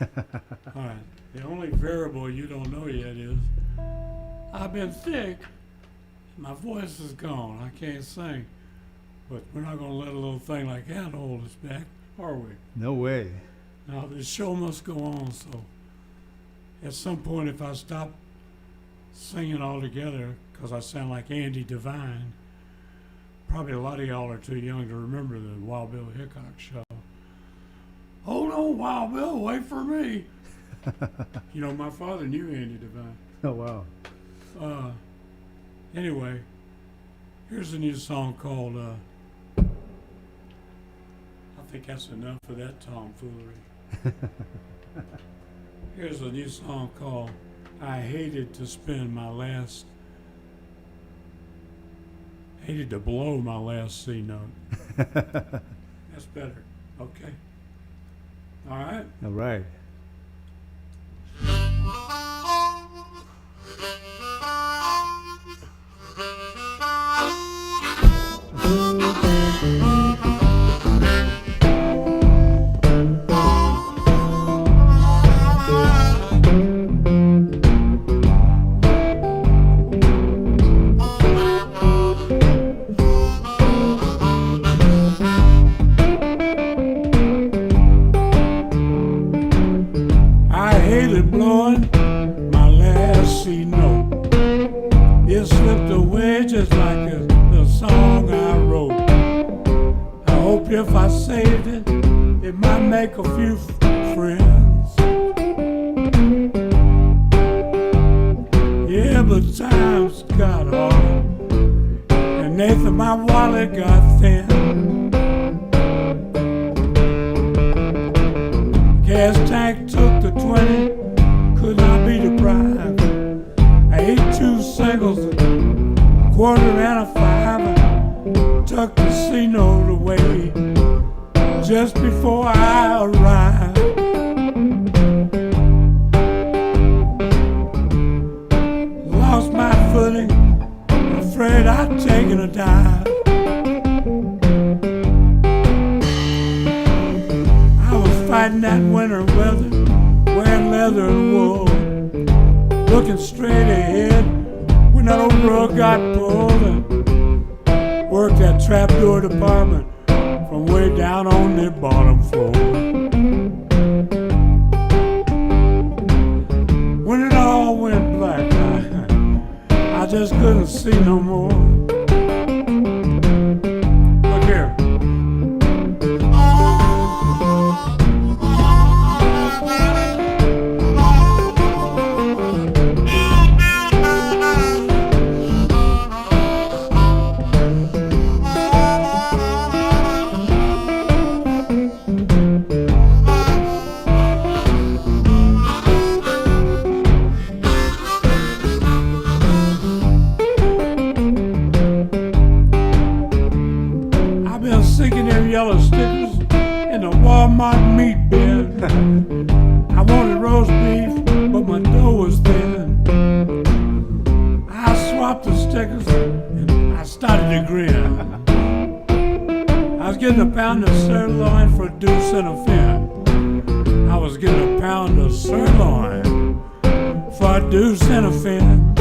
All right. The only variable you don't know yet is I've been thick. My voice is gone. I can't sing. But we're not going to let a little thing like that hold us back, are we? No way. Now, the show must go on, so at some point, if I stop singing altogether, because I sound like Andy Devine, probably a lot of y'all are too young to remember the Wild Bill Hickok show. Hold on, Wild Bill, wait for me. You know, my father knew Andy Devine. Oh, wow. Anyway, here's a new song called, I think that's enough of that tomfoolery. Here's a new song called hated to blow my last C note. That's better. Okay. All right. All right. I hated blowing my last C note. It slipped away just like the song I wrote. I hope if I saved it, it might make a few friends. Yeah, but times got hard, and Nathan, my wallet got thin. Gas tank took the 20, could not be deprived. I ate 2 singles, a quarter and a 5, and tucked the C note away just before I arrived. Lost my footing, afraid I'd taken a dive. Fighting that winter weather, wearing leather and wool, looking straight ahead when that old rug got pulled, and worked that trapdoor department from way down on the bottom floor. When it all went black, I just couldn't see no more. Look here. Sinking them yellow stickers in the Walmart meat bin. I wanted roast beef, but my dough was thin. I swapped the stickers and I started to grin. I was getting a pound of sirloin for a deuce and a fin. I was getting a pound of sirloin for a deuce and a fin.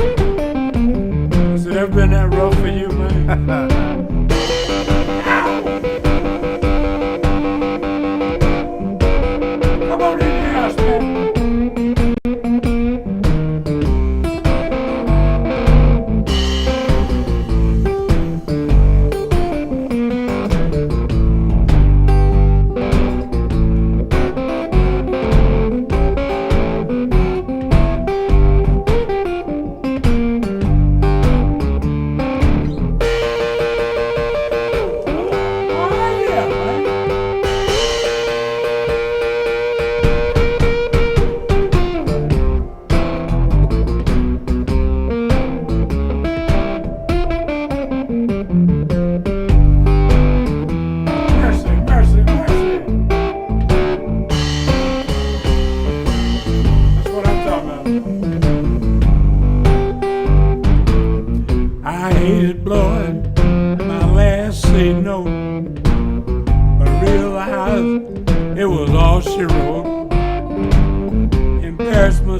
Has it ever been that rough for you, man?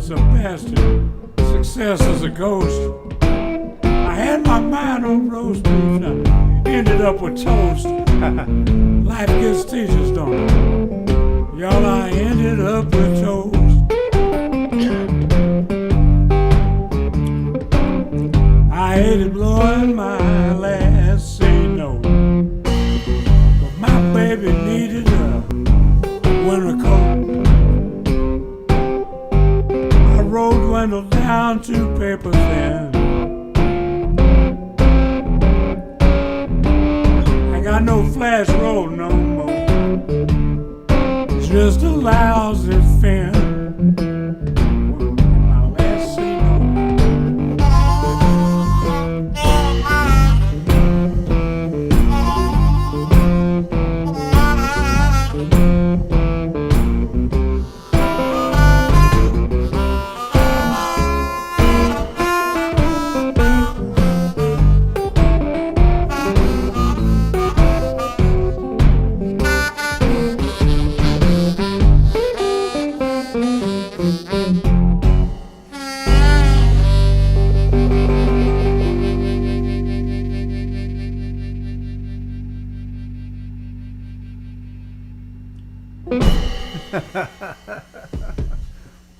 is a bastard. Success is a ghost. I had my mind on roast beef, and I ended up with toast. Life gets teachers, don't it? Y'all, I ended up with toast. I hated blowing my last C note, but my baby needed a winter coat. I rode Wendell down to paper thin. I got no flash road no more, just a lousy fin. My last C note.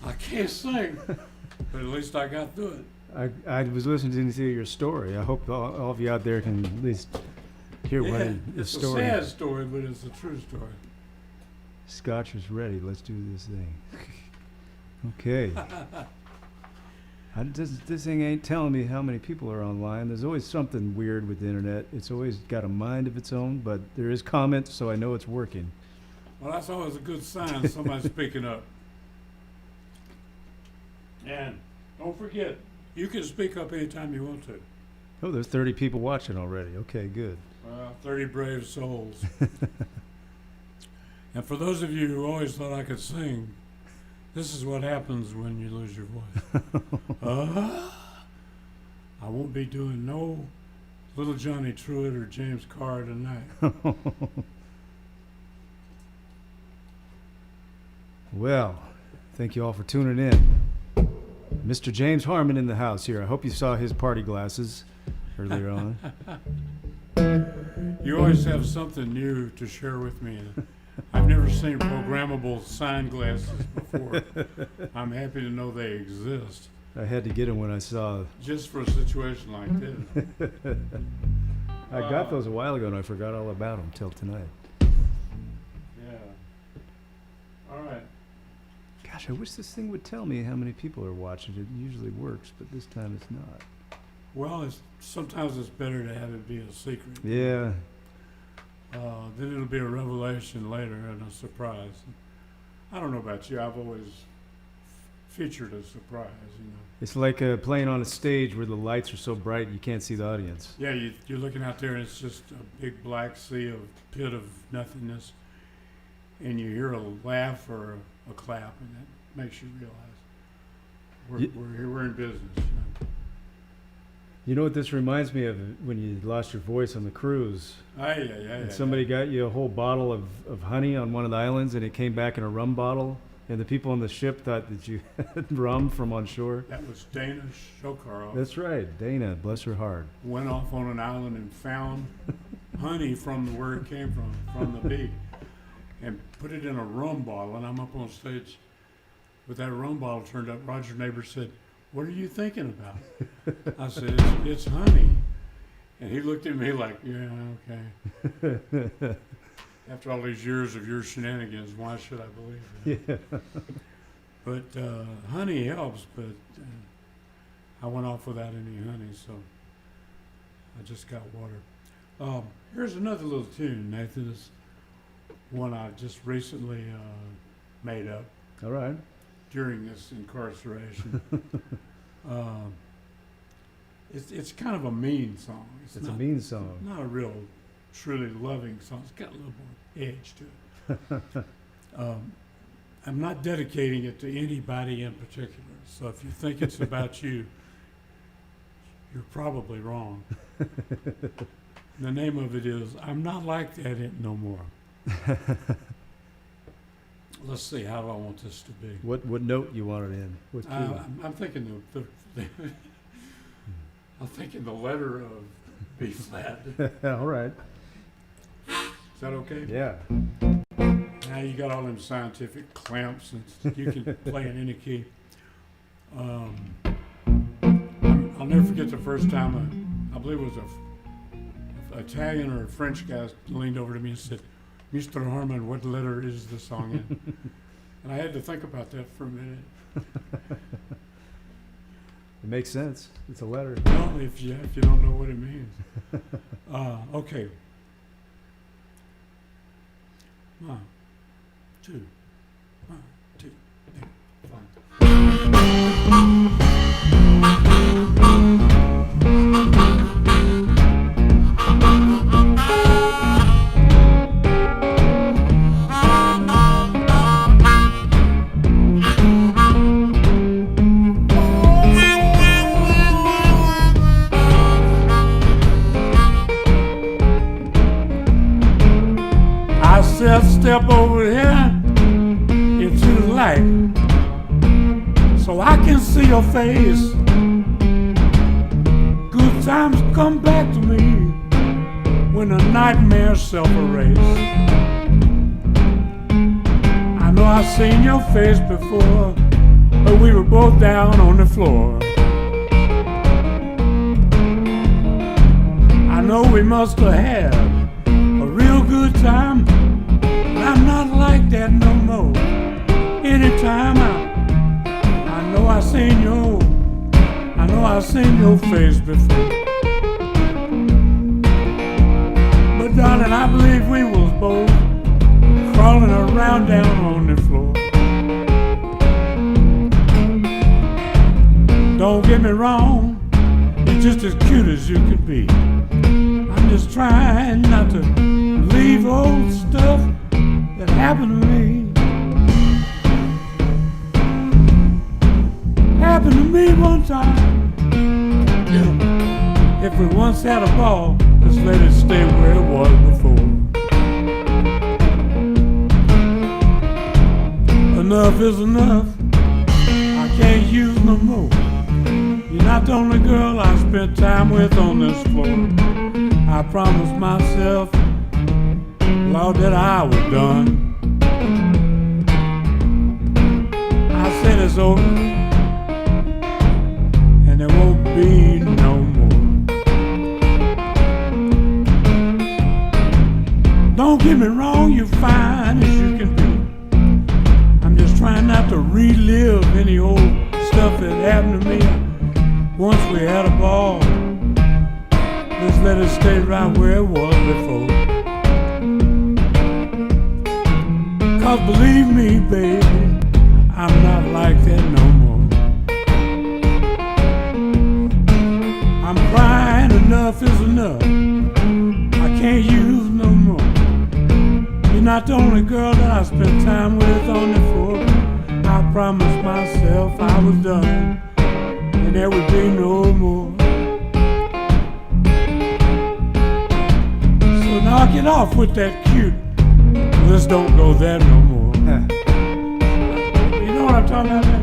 I can't sing, but at least I got through it. I was listening to your story. I hope all of you out there can at least hear what It's story. a sad story, but it's a true story. Scotch is ready. Let's do this thing. Okay. This thing ain't telling me how many people are online. There's always something weird with the internet. It's always got a mind of its own, but there is comments, so I know it's working. Well, that's always a good sign, somebody's speaking up. And don't forget, you can speak up anytime you want to. Oh, there's 30 people watching already. Okay, good. 30 brave souls. And for those of you who always thought I could sing, this is what happens when you lose your voice. I won't be doing no Little Johnny Truitt or James Carr tonight. Well, thank you all for tuning in. Mr. James Harman in the house here. I hope you saw his party glasses earlier on. You always have something new to share with me. I've never seen programmable sign glasses before. I'm happy to know they exist. I had to get them when I saw. Just for a situation like this. I got those a while ago and I forgot all about them till tonight. Yeah. All right. Gosh, I wish this thing would tell me how many people are watching. It usually works, but this time it's not. Well, sometimes it's better to have it be a secret. Yeah. Then it'll be a revelation later and a surprise. I don't know about you. I've always featured a surprise, you know. It's like playing on a stage where the lights are so bright you can't see the audience. Yeah, you're looking out there and it's just a big black sea of pit of nothingness. And you hear a laugh or a clap, and that makes you realize we're in business. You know? You know what this reminds me of? When you lost your voice on the cruise. And somebody got you a whole bottle of honey on one of the islands, and it came back in a rum bottle, and the people on the ship thought that you had rum from on shore. That was Dana Shokarov. That's right, Dana, bless her heart. Went off on an island and found honey from where it came from the beach. And put it in a rum bottle, and I'm up on stage with that rum bottle turned up. Roger Neighbor said, "What are you thinking about?" I said, it's honey. And he looked at me like, yeah, okay. After all these years of your shenanigans, why should I believe that? Yeah. But honey helps, but I went off without any honey, so I just got water. Here's another little tune, Nathan. It's one I just recently made up. All right. During this incarceration. It's kind of a mean song. It's a mean song. Not a real, truly loving song. It's got a little more edge to it. I'm not dedicating it to anybody in particular. So if you think it's about you, you're probably wrong. The name of it is "I'm Not Like That No More." let's see, how do I want this to be? What note you want it in? What key? I'm thinking I'm thinking the letter of B flat. All right. Is that okay? Yeah. Now you got all them scientific clamps, and you can play in any key. I'll never forget the first time I believe it was a Italian or a French guy leaned over to me and said, "Mr. Harman, what letter is the song in?" And I had to think about that for a minute. It makes sense. It's a letter. Well, if you don't know what it means. Okay. 1, 2, 1, 2, 3, step over here into the light so I can see your face. Good times come back to me when the nightmares self-erase. I know I've seen your face before, but we were both down on the floor. I know we must have had a real good time. I'm not like that no more. Anytime I know I seen your face before. But darling, I believe we was both crawling around down on the floor. Don't get me wrong, you're just as cute as you could be. I'm just trying not to leave old stuff that happened to me. Happened to me one time. If we once had a ball, let's let it stay where it was before. Enough is enough. I can't use no more. You're not the only girl I spent time with on this floor. I promised myself, Lord, that I was done. I said it's over, and there won't be no more. Don't get me wrong, you're fine as you can be. I'm just trying not to relive any old stuff that happened to me. Once we had a ball, let's let it stay right where it was before. 'Cause believe me, baby, I'm not like that no more. I'm crying, enough is enough. I can't use no more. You're not the only girl that I spent time with on the floor. I promised myself I was done, and there would be no more. So knock it off with that cute. Let's don't go there no more. You know what I'm talking about, man?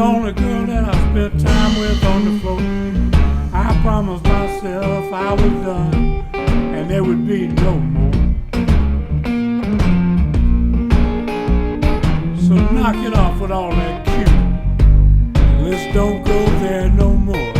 only girl that I spent time with on the floor. I promised myself I was done and there would be no more. So knock it off with all that cute. Let's don't go there no more.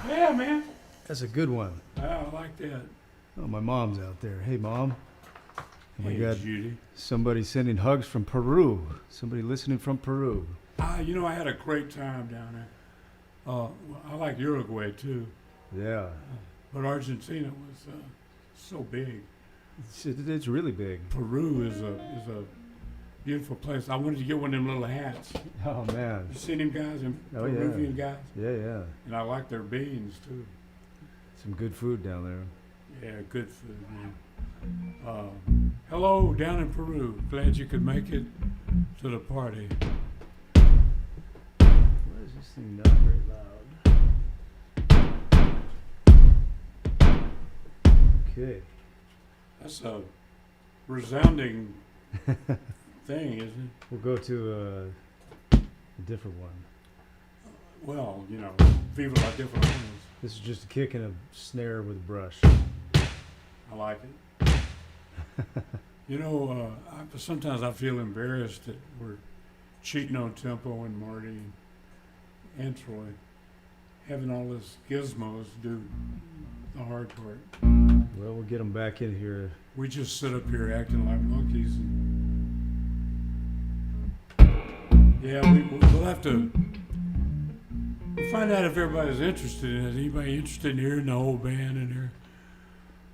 Yeah, man. That's a good one. I like that. Oh, my mom's out there. Hey, Mom. We Hey, got Judy. somebody sending hugs from Peru. Somebody listening from Peru. You know, I had a great time down there. I like Uruguay too, Yeah. but Argentina was so big. It's really big. Peru is a beautiful place. I wanted to get one of them little hats. Oh, man. You seen them guys, them Oh, yeah. Peruvian guys? Yeah. And I like their beans too. Some good food down there. Yeah, good food, man. Hello, down in Peru. Glad you could make it to the party. Why is this thing not very loud? Okay. That's a resounding thing, isn't it? We'll go to a different one. Well, you know, Viva la Difference. This is just a kick and a snare with a brush. I like it. You know, sometimes I feel embarrassed that we're cheating on Tempo and Marty and Troy, having all this gizmos do the hard part. Well, we'll get them back in here. We just sit up here acting like monkeys. Yeah, we'll have to find out if everybody's interested in it. Anybody interested in hearing the whole band in here?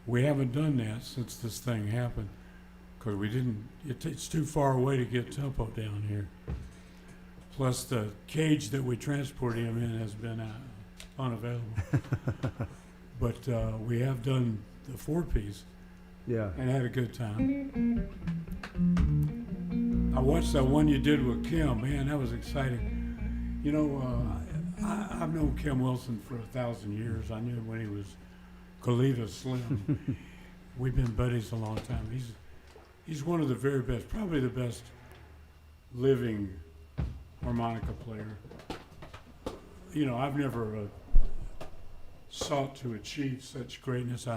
We haven't done that since this thing happened because we didn't. It's too far away to get Tempo down here. Plus, the cage that we transported him in has been unavailable. But we have done the 4-piece. Yeah. And had a good time. I watched that one you did with Kim. Man, that was exciting. You know, I've known Kim Wilson for 1,000 years. I knew him when he was Goleta Slim. We've been buddies a long time. He's one of the very best, probably the best living harmonica player. You know, I've never sought to achieve such greatness.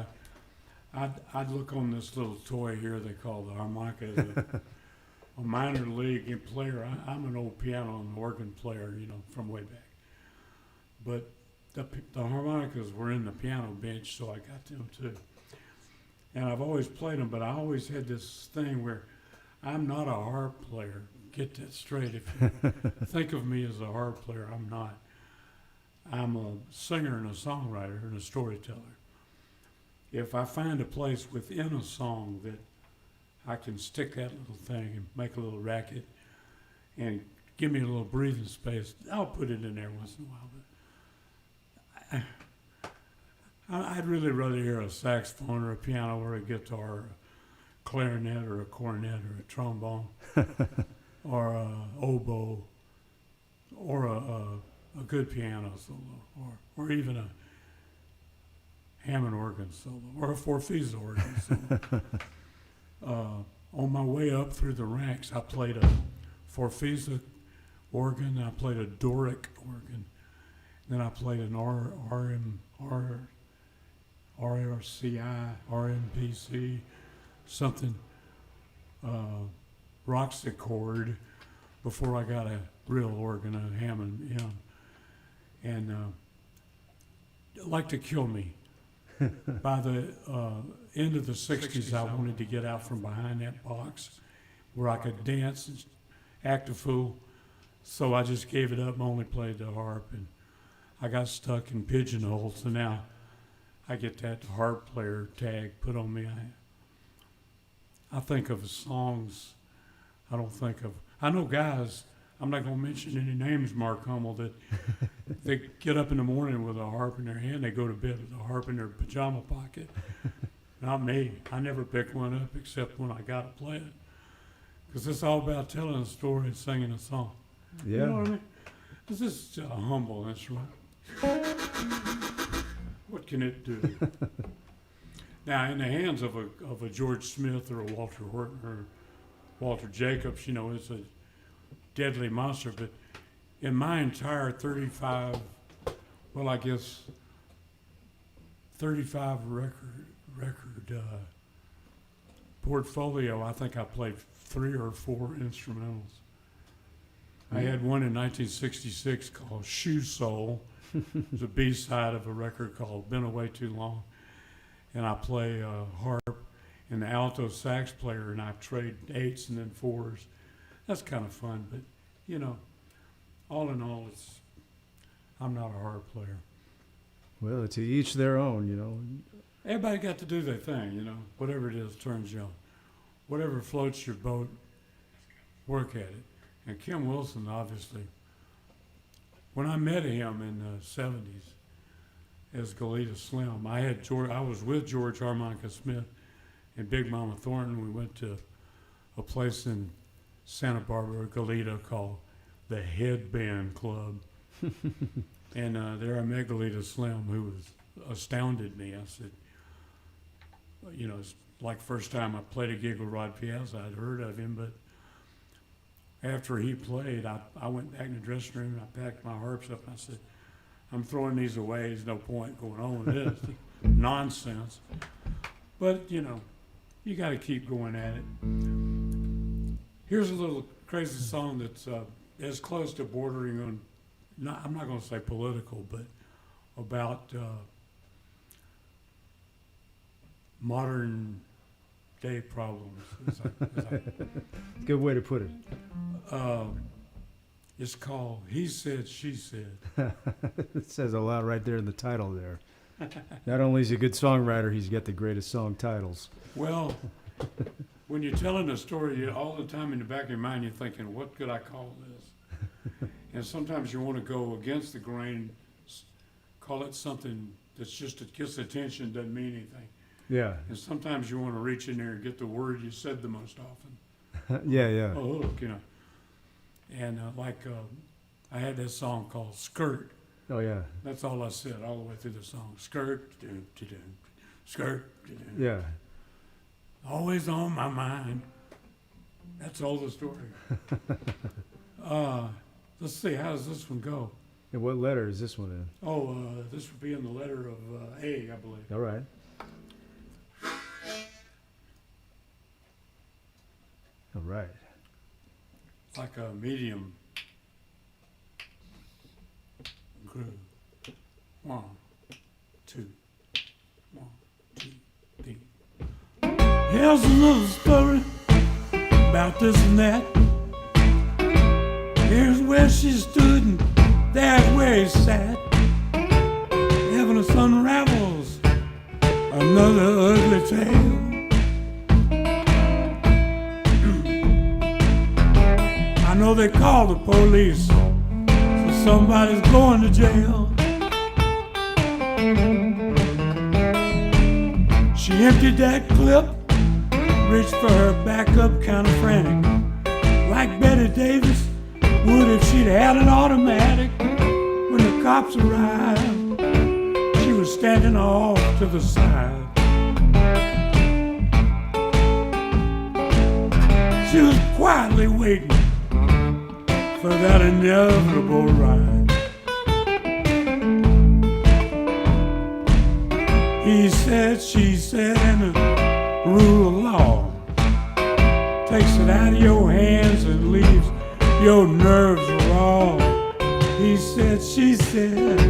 I'd look on this little toy here they call the harmonica as a minor league player. I'm an old piano and organ player, you know, from way back. But the harmonicas were in the piano bench, so I got them too. And I've always played them, but I always had this thing where I'm not a harp player. Get that straight. If you think of me as a harp player, I'm not. I'm a singer and a songwriter and a storyteller. If I find a place within a song that I can stick that little thing and make a little racket and give me a little breathing space, I'll put it in there once in a while. But I'd really rather hear a saxophone or a piano or a guitar or a clarinet or a cornet or a trombone or a oboe or a good piano solo or even a Hammond organ solo or a Forfisa organ solo. On my way up through the ranks, I played a Forfisa organ, I played a Doric organ, then I played an RRCI, RMPC, something, Roxichord, before I got a real organ, a Hammond M. And like to kill me. By the end of the 60s, I wanted to get out from behind that box where I could dance and act a fool. So I just gave it up and only played the harp. And I got stuck in pigeonholes. So now I get that harp player tag put on me. I think of songs. I don't think of. I know guys. I'm not going to mention any names, Mark Hummel, that they get up in the morning with a harp in their hand. They go to bed with a harp in their pajama pocket. Not me. I never pick one up except when I got to play it. Because it's all about telling a story and singing a song. Yeah. You know what I mean? This is a humble instrument. What can it do? Now, in the hands of a George Smith or a Walter Horton or Walter Jacobs, you know, it's a deadly monster. But in my entire 35 record portfolio, I think I played 3 or 4 instrumentals. I had one in 1966 called Shoe Soul. It was a B-side of a record called Been Away Too Long. And I play harp and the alto sax player, and I trade 8s and then 4s. That's kind of fun, but, you know, all in all, I'm not a harp player. Well, to each their own, you know. Everybody got to do their thing, you know. Whatever it is turns you on. Whatever floats your boat, work at it. And Kim Wilson, obviously, when I met him in the 70s as Goleta Slim, I was with George Harmonica Smith and Big Mama Thornton. We went to a place in Santa Barbara, Goleta, called the Headband Club. And there I met Goleta Slim, who astounded me. I said, you know, it's like the first time I played a gig with Rod Piazza. I'd heard of him, but after he played, I went back in the dressing room and I packed my harps up and I said, I'm throwing these away. There's no point going on with this. Nonsense. But, you know, you got to keep going at it. Here's a little crazy song that's as close to bordering on, I'm not going to say political, but about modern day problems. Good way to put it. It's called He Said, She Said. It says a lot right there in the title there. Not only is he a good songwriter, he's got the greatest song titles. Well, when you're telling a story, all the time in the back of your mind, you're thinking, what could I call this? And sometimes you want to go against the grain, call it something that's just, it gets attention, doesn't mean anything. Yeah. And sometimes you want to reach in there and get the word you said the most often. Yeah. A hook, you know. And I had this song called Skirt. Oh, yeah. That's all I said all the way through the song. Skirt, skirt, Yeah. Always on my mind. That's all the story. Let's see, how does this one go? And what letter is this one in? Oh, this would be in the letter of A, I believe. All right. All right. Like a medium groove. 1, 2, 1, 2, 3. Here's a little story about this and that. Here's where she stood and there's where he sat. Heaven unravels another ugly tale. I know they call the police, so somebody's going to jail. She emptied that clip, reached for her backup, kind of frantic, like Betty Davis would if she'd had an automatic. When the cops arrived, she was standing off to the side. She was quietly waiting for that inevitable ride. He said, she said, and the rule of law takes it out of your hands and leaves your nerves raw. He said, she said,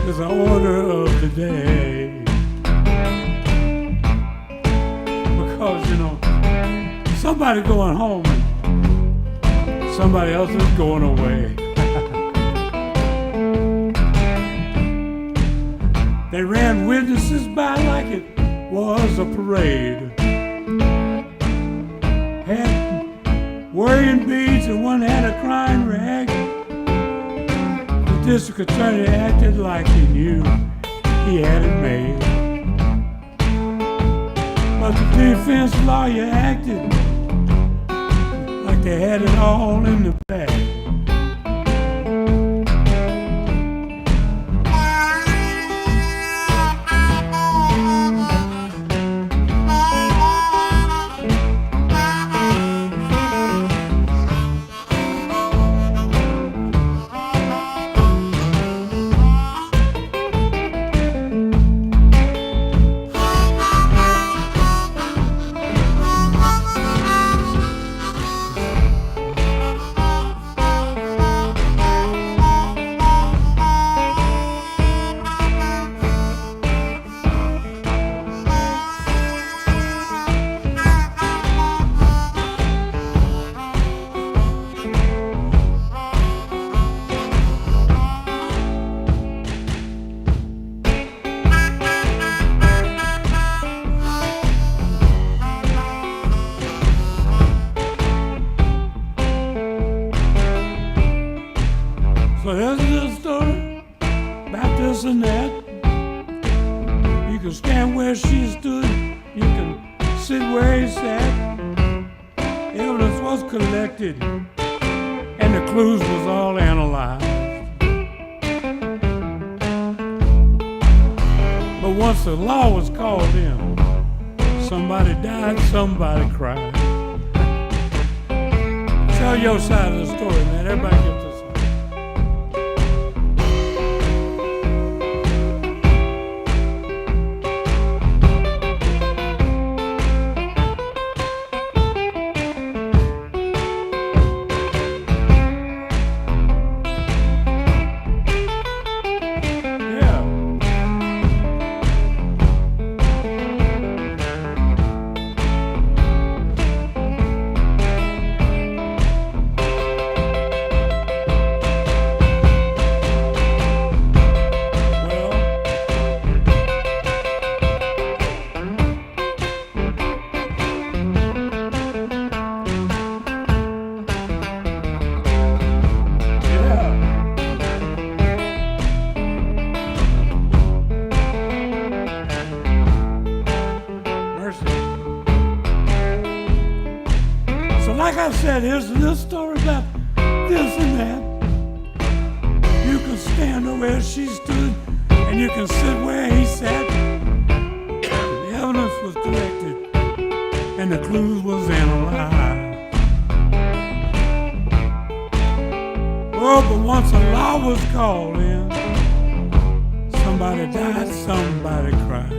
is the order of the day. Because, you know, somebody going home and somebody else is going away. They ran witnesses by like it was a parade. had worrying beads and one had a crying rag. The district attorney acted like he knew he had it made. But the defense lawyer acted like they had it all in the bag. So there's a little story about this and that. You can stand where she stood, you can sit where he sat. Evidence was collected and the clues was all analyzed. But once the law was called in, somebody died, somebody cried. Tell your side of the story, man. Everybody get this. Like I said, here's a little story about this and that. You can stand where she stood, and you can sit where he sat. The evidence was collected, and the clues was analyzed. Oh, but once a law was called in, somebody died, somebody cried.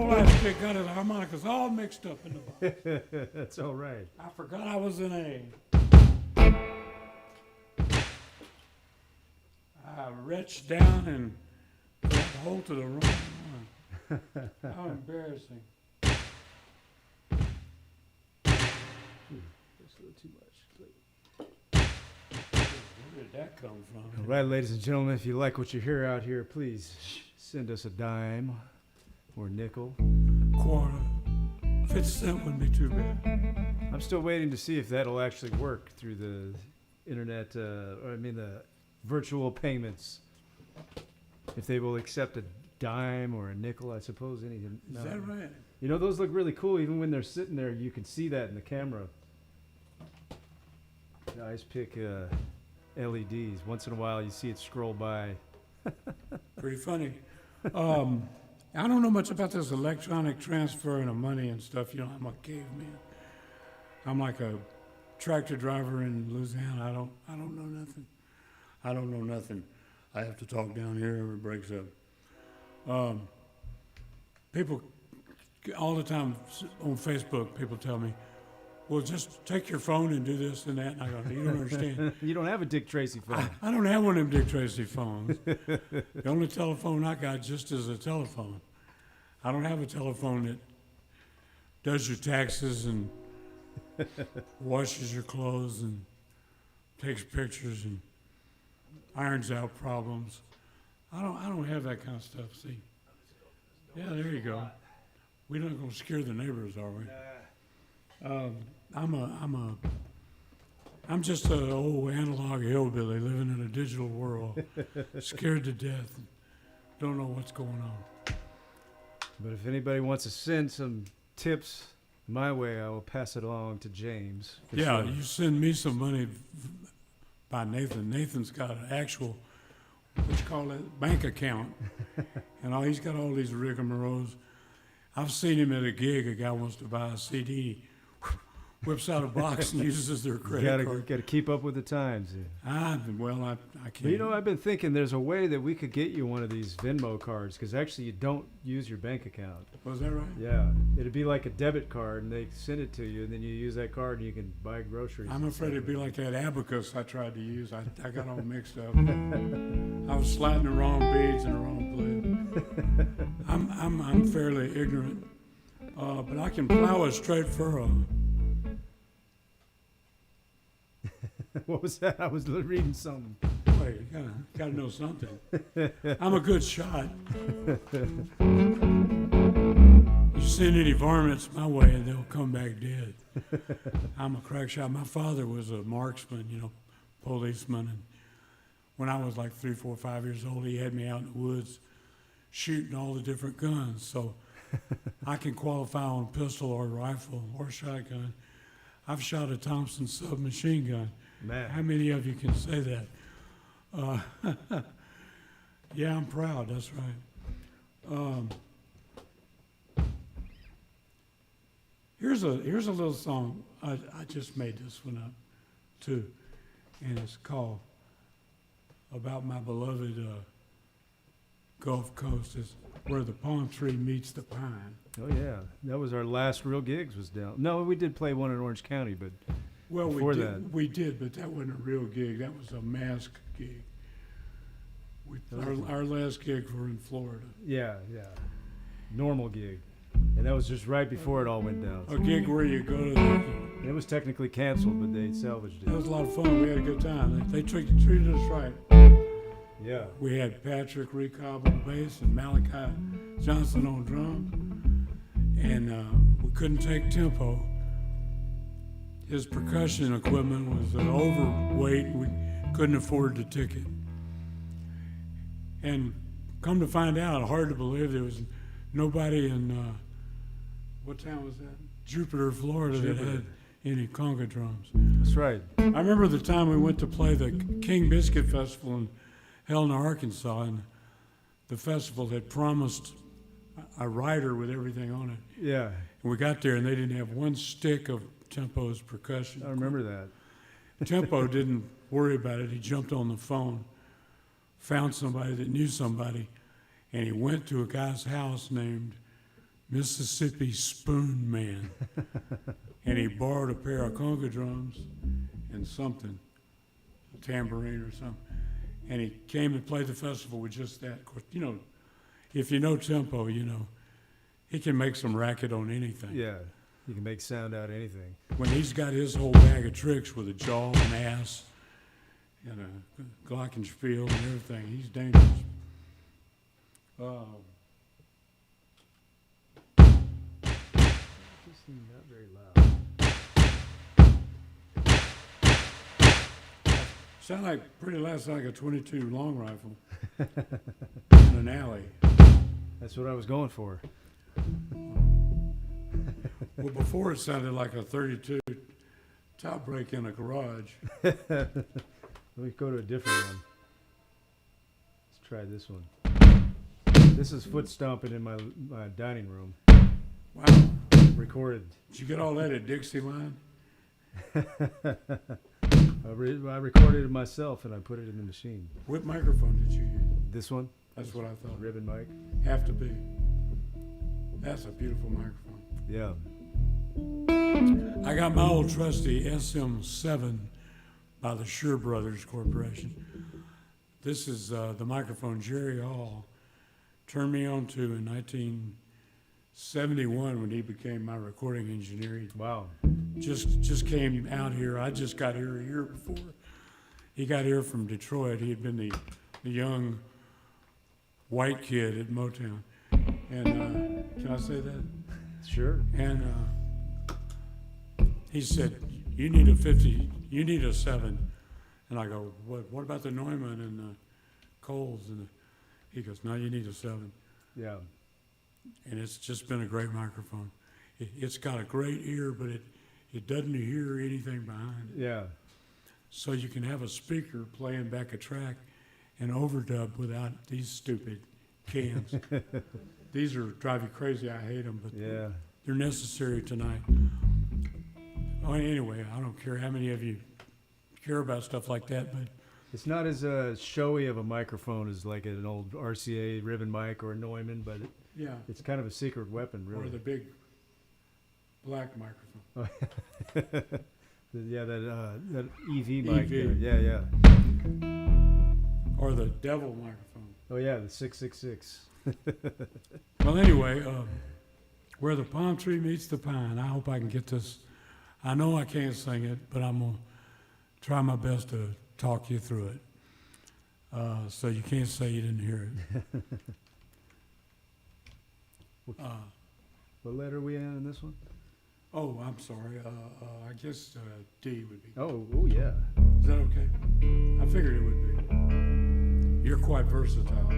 Icepick got his harmonicas all mixed up in the box. That's all right. I forgot I was in A. I reached down and got hold to the wrong one. How embarrassing. That's a little too much. Where did that come from? All right, ladies and gentlemen, if you like what you hear out here, please send us a dime or a nickel. Quarter. 50 cents wouldn't be too bad. I'm still waiting to see if that'll actually work through the internet, the virtual payments. If they will accept a dime or a nickel, I suppose. Anything. Is that right? You know, those look really cool. Even when they're sitting there, you can see that in the camera. The Icepick LEDs. Once in a while, you see it scroll by. Pretty funny. I don't know much about this electronic transferring of money and stuff. You know, I'm a caveman. I'm like a tractor driver in Louisiana. I don't know nothing. I don't know nothing. I have to talk down here or it breaks up. People all the time on Facebook, people tell me, well, just take your phone and do this and that. And I go, you don't understand. You don't have a Dick Tracy phone. I don't have one of them Dick Tracy phones. The only telephone I got just is a telephone. I don't have a telephone that does your taxes and washes your clothes and takes pictures and irons out problems. I don't have that kind of stuff. See? Yeah, there you go. We're not going to scare the neighbors, are we? I'm just an old analog hillbilly living in a digital world, scared to death, don't know what's going on. But if anybody wants to send some tips my way, I will pass it along to James. Yeah, sure. You send me some money by Nathan. Nathan's got an actual, what you call it, bank account, and he's got all these rigmaroles. I've seen him at a gig. A guy wants to buy a CD, whips out a box and uses their credit card. Got to keep up with the times. I can't. But I've been thinking there's a way that we could get you one of these Venmo cards, because actually you don't use your bank account. Was that right? Yeah. It'd be like a debit card, and they send it to you, and then you use that card and you can buy groceries. I'm afraid it'd be like that abacus I tried to use. I got all mixed up. I was sliding the wrong beads in the wrong place. I'm fairly ignorant, but I can plow a straight furrow. What was that? I was reading something. Wait, you gotta know something. I'm a good shot. You send any varmints my way and they'll come back dead. I'm a crack shot. My father was a marksman, policeman. And when I was like 3, 4, 5 years old, he had me out in the woods shooting all the different guns. So I can qualify on pistol or rifle or shotgun. I've shot a Thompson submachine gun. Man. How many of you can say that? Yeah, I'm proud. That's right. Here's a little song. I just made this one up too, and it's called "About My Beloved Gulf Coast." Is where the palm tree meets the pine. Oh yeah, that was our last real gigs. Was down. No, we did play one in Orange County, but before we did, but that wasn't a real gig. That was a mask gig. Our last gigs were in Florida. Yeah, normal gig, and that was just right before it all went down. A gig where you go to It was technically canceled, but they salvaged it. That was a lot of fun. We had a good time. They treated us right. Yeah. We had Patrick Recobb on bass and Malachi Johnson on drums, and we couldn't take tempo. His percussion equipment was overweight. We couldn't afford the ticket. And come to find out, hard to believe, there was nobody in, what town was that? Jupiter, Florida, that had any conga drums. That's right. I remember the time we went to play the King Biscuit Festival in Helena, Arkansas, and the festival had promised a rider with everything on it. Yeah. And we got there, and they didn't have one stick of Tempo's percussion. I remember that. Tempo didn't worry about it. He jumped on the phone, found somebody that knew somebody, and he went to a guy's house named Mississippi Spoon Man. And he borrowed a pair of conga drums and something, a tambourine or something. And he came and played the festival with just that. Of course, if you know Tempo, he can make some racket on anything. Yeah, you can make sound out of anything. When he's got his whole bag of tricks with a jaw and ass and a glockenspiel and everything, he's dangerous. Not very loud. Sound pretty loud, like a 22 long rifle in an alley. That's what I was going for. Well, before it sounded like a 32 top break in a garage. Let me go to a different one. Let's try this one. This is foot stomping in my dining room. Wow. Recorded. Did you get all that at Dixieland? I recorded it myself and I put it in the machine. What microphone did you use? This one? That's what I thought. Ribbon mic. have to be. That's a beautiful microphone. Yeah. I got my old trusty SM7 by the Shure Brothers Corporation. This is the microphone Jerry Hall turned me on to in 1971 when he became my recording engineer. Wow. Just came out here. I just got here a year before. He got here from Detroit. He had been the young white kid at Motown. And can I say that? Sure. And he said, you need a 50, you need a 7. And I go, what about the Neumann and the Coles? And he goes, no, you need a 7. Yeah. And it's just been a great microphone. It's got a great ear, but it doesn't hear anything behind it. Yeah. So you can have a speaker playing back a track and overdub without these stupid cans. These are drive you crazy. I hate them, but yeah, they're necessary tonight. Oh, anyway, I don't care how many of you care about stuff like that, but it's not as showy of a microphone as like an old RCA ribbon mic or a Neumann, but yeah, it's kind of a secret weapon, really. Or the big black microphone. Yeah, that EV mic. EV. There. Yeah, yeah. Or the devil microphone. Oh yeah, the 666. Well, anyway, where the palm tree meets the pine. I hope I can get this. I know I can't sing it, but I'm going to try my best to talk you through it. So you can't say you didn't hear it. What letter are we in this one? Oh, I'm sorry. I guess D would be. Oh yeah. Is that okay? I figured it would be. You're quite versatile.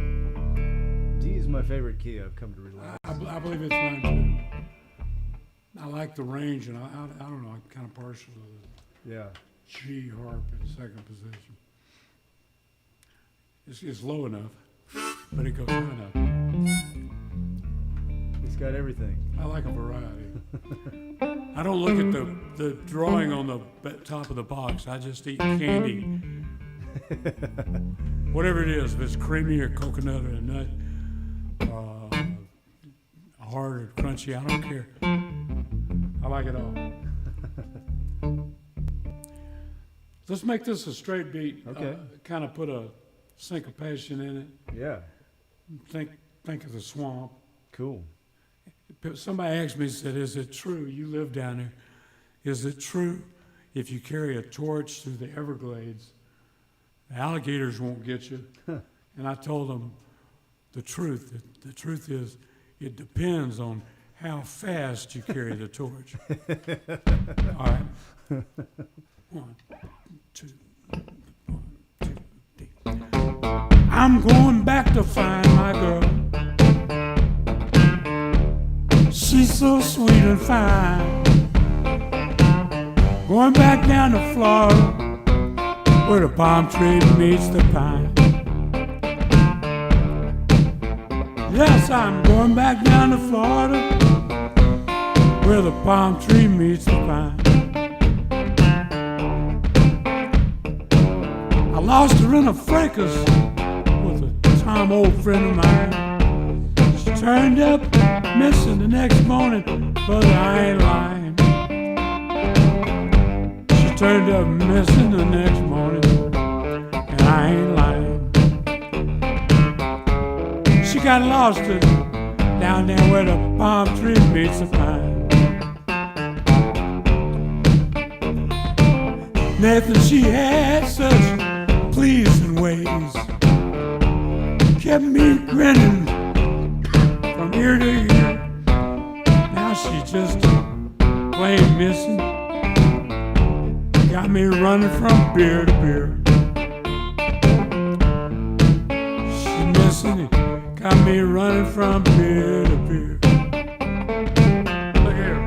D is my favorite key. I've come to realize. I believe it's mine too. I like the range, and I don't know. I'm kind of partial to the Yeah. G harp in second position. It's low enough, but it goes high enough. It's got everything. I like a variety. I don't look at the drawing on the top of the box. I just eat candy. Whatever it is, if it's creamy or coconut or a nut, hard or crunchy, I don't care. I like it all. Let's make this a straight beat. Okay. Kind of put a syncopation in it. Yeah. Think of the swamp. Cool. Somebody asked me, said, is it true, you live down there, is it true if you carry a torch through the Everglades, the alligators won't get you? And I told them the truth. The truth is, it depends on how fast you carry the torch. All right. 1, 2, 1, 2, 3. I'm going back to find my girl. She's so sweet and fine. Going back down to Florida, where the palm tree meets the pine. Yes, I'm going back down to Florida, where the palm tree meets the pine. I lost her in a fracas with a time old friend of mine. She turned up missing the next morning, but I ain't lying. She turned up missing the next morning, and I ain't lying. She got lost down there where the palm tree meets the pine. Nathan, she had such pleasing ways, kept me grinning from ear to ear. Now she just plain missing, got me running from beer to beer. She missing, got me running from beer to beer. Look here.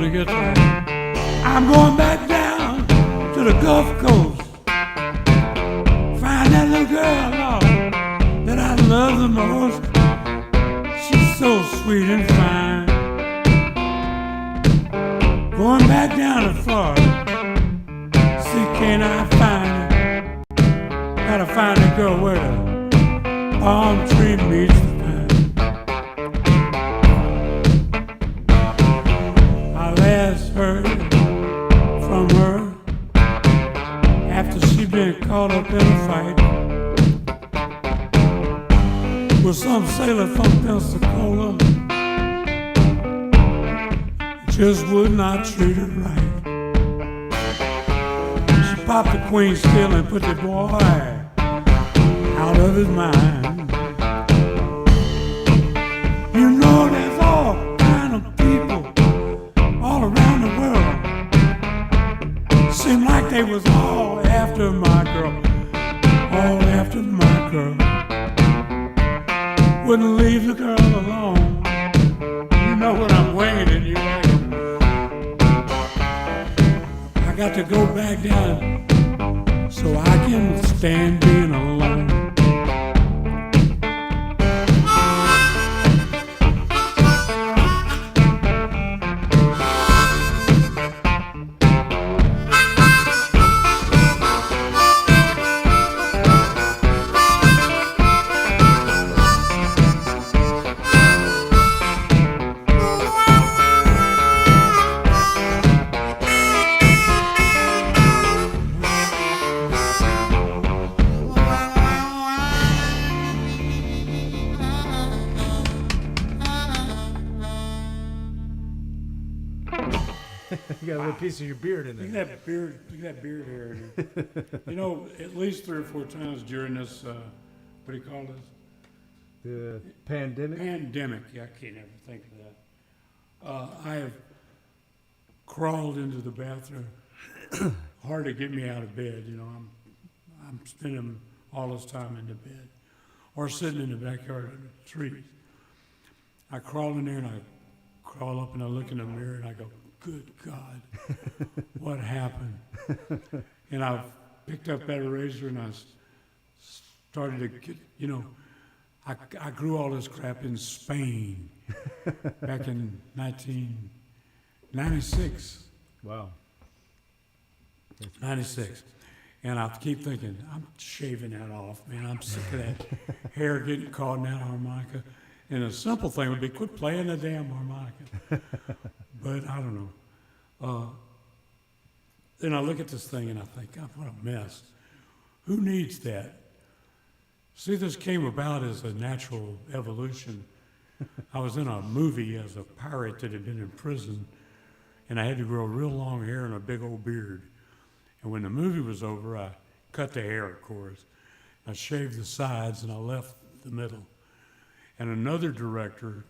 the guitar. I'm going back down to the Gulf Coast. Find that little girl, Lord, that I love the most. She's so sweet and fine. Going back down to Florida. See, can I find her? Gotta find a girl where the palm tree meets the pine. I last heard from her after she'd been caught up in a fight with some sailor from Pensacola. Just would not treat her right. She popped the queen still and put the boy out of his mind. You know there's all kind of people all around the world. Seemed like they was all after my girl, all after my girl. Wouldn't leave the girl alone. You know when I'm winging it, you like it. I got to go back down so I can stand being alone. You got a little piece of your beard in there. Look at that beard hair in there. You know, at least 3 or 4 times during this, what do you call this? The pandemic? Pandemic, yeah, I can't ever think of that. I have crawled into the bathroom. Hard to get me out of bed, you know. I'm spending all this time in the bed or sitting in the backyard under the trees. I crawl in there and I crawl up and I look in the mirror and I go, good God, what happened? And I picked up that eraser and I started to get, you know, I grew all this crap in Spain back in 1996. Wow. 96. And I keep thinking, I'm shaving that off, man. I'm sick of that hair getting caught in that harmonica. And a simple thing would be quit playing the damn harmonica. But I don't know. Then I look at this thing and I think, God, what a mess. Who needs that? See, this came about as a natural evolution. I was in a movie as a pirate that had been in prison, and I had to grow real long hair and a big old beard. And when the movie was over, I cut the hair, of course. I shaved the sides and I left the middle. And another director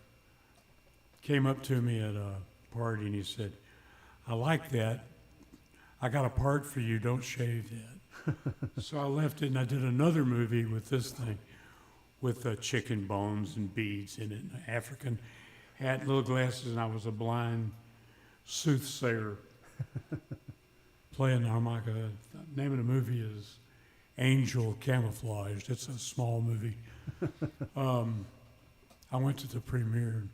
came up to me at a party and he said, I like that. I got a part for you, don't shave that. So I left it and I did another movie with this thing with chicken bones and beads in it, and an African hat, little glasses, and I was a blind soothsayer playing the harmonica. The name of the movie is Angel Camouflaged. It's a small movie. I went to the premiere.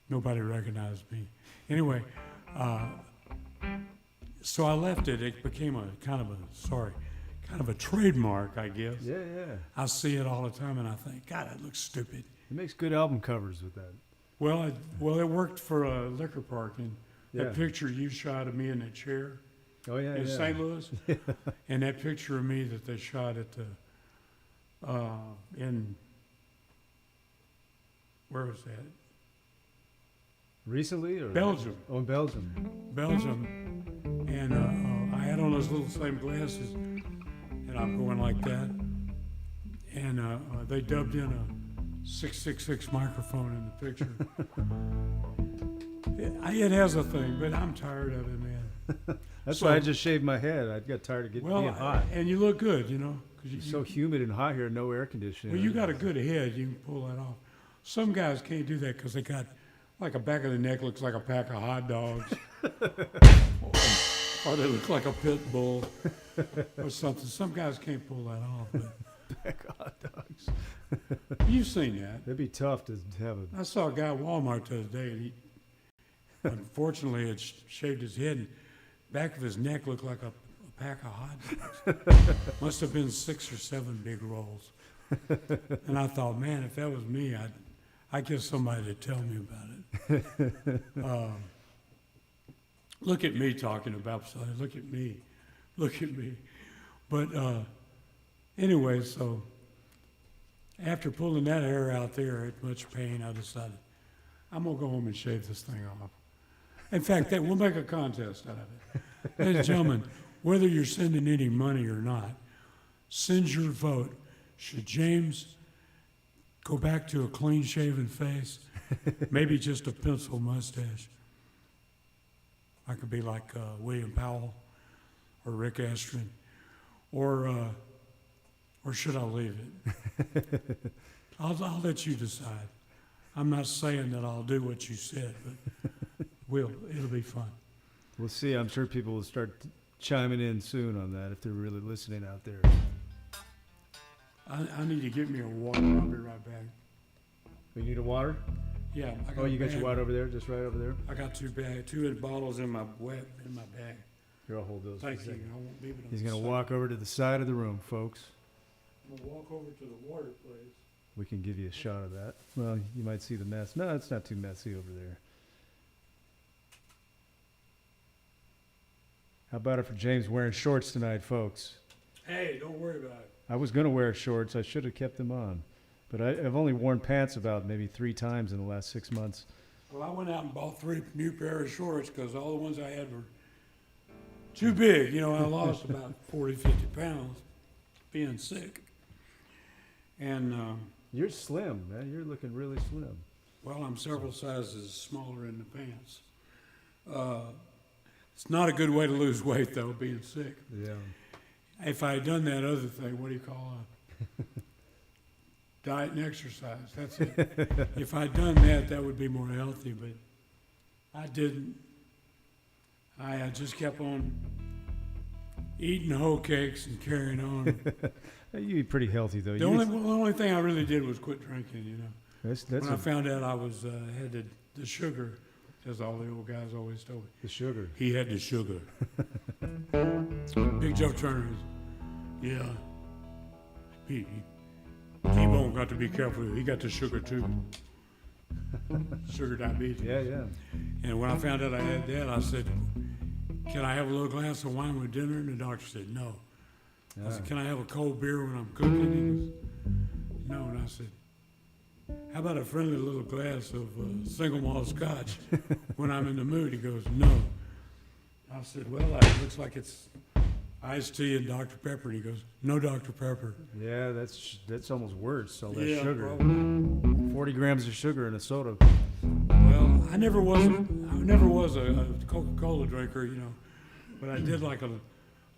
Nobody recognized me. Anyway, so I left it. It became a kind of a trademark, I guess. Yeah, yeah. I see it all the time, and I think, God, that looks stupid. It makes good album covers with that. Well, it worked for a liquor park, and Yeah. that picture you shot of me in that chair Oh, yeah, in yeah. St. Louis, and that picture of me that they shot at the in where was that? Recently? Or Belgium. Oh, in Belgium. Belgium, and I had on those little same glasses, and I'm going like that, and they dubbed in a 666 microphone in the picture. It has a thing, but I'm tired of it, man. That's why I just shaved my head. I got tired of being hot. And you look good, you know, because It's so humid and hot here, no air conditioning. Well, you got a good head, you can pull that off. Some guys can't do that because they got like a back of the neck looks like a pack of hot dogs, or they look like a pit bull, or something. Some guys can't pull that off. But Pack of hot dogs. you've seen that. That'd be tough to have a. I saw a guy at Walmart the other day, and he, unfortunately, had shaved his head, and back of his neck looked like a pack of hot dogs. Must have been 6 or 7 big rolls. And I thought, man, if that was me, I'd get somebody to tell me about it. Look at me talking about something. Look at me. Look at me. But anyway, so after pulling that hair out there at much pain, I decided I'm going to go home and shave this thing off. In fact, we'll make a contest out of it. Ladies and gentlemen, whether you're sending any money or not, send your vote. Should James go back to a clean-shaven face, maybe just a pencil mustache? I could be like William Powell or Rick Astron, or should I leave it? I'll let you decide. I'm not saying that I'll do what you said, but it'll be fun. We'll see. I'm sure people will start chiming in soon on that if they're really listening out there. I need to get me a water. I'll be right back. We need a water? Yeah. You got your water over there, just right over there? I got 2 bottles in my bag. Here, I'll hold those. Thank you. I won't leave it on He's the going to side. walk over to the side of the room, folks. I'm going to walk over to the water place. We can give you a shot of that. Well, you might see the mess. No, it's not too messy over there. How about it for James wearing shorts tonight, folks? Hey, don't worry about it. I was going to wear shorts. I should have kept them on. But I've only worn pants about maybe 3 times in the last 6 months. Well, I went out and bought 3 new pair of shorts because all the ones I had were too big. You know, I lost about 40, 50 pounds being sick. And you're slim, man. You're looking really slim. Well, I'm several sizes smaller in the pants. It's not a good way to lose weight, though, being sick. Yeah. If I had done that other thing, what do you call it? Diet and exercise. That's it. If I'd done that, that would be more healthy, but I didn't. I just kept on eating hoe cakes and carrying on. You eat pretty healthy, though. The only thing I really did was quit drinking, you know. When I found out I had the sugar, as all the old guys always told me. The sugar. He had the sugar. Big Joe Turner yeah. T-Bone got to be careful. He got the sugar too. Sugar diabetes. Yeah, yeah. And when I found out I had that, I said, can I have a little glass of wine with dinner? And the doctor said, no. I said, can I have a cold beer when I'm cooking? He goes, no. And I said, how about a friendly little glass of single malt scotch when I'm in the mood? He goes, no. I said, well, it looks like it's iced tea and Dr. Pepper. And he goes, no Dr. Pepper. Yeah, that's almost worse, all that Yeah, sugar. probably. 40 grams of sugar in a soda. Well, I never was a Coca-Cola drinker, you know, but I did like a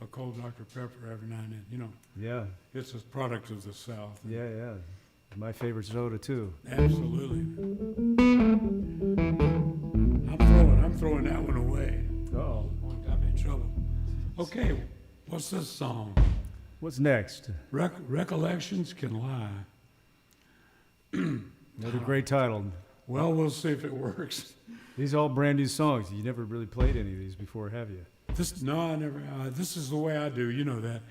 cold Dr. Pepper every now and then, you know. Yeah. It's a product of the South. Yeah, yeah. My favorite soda, too. Absolutely. I'm throwing that one away. Uh-oh. I'm in trouble. Okay, what's this song? What's next? Recollections Can Lie. Another great title. Well, we'll see if it works. These are all brand new songs. You never really played any of these before, have you? I never. This is the way I do. You know that.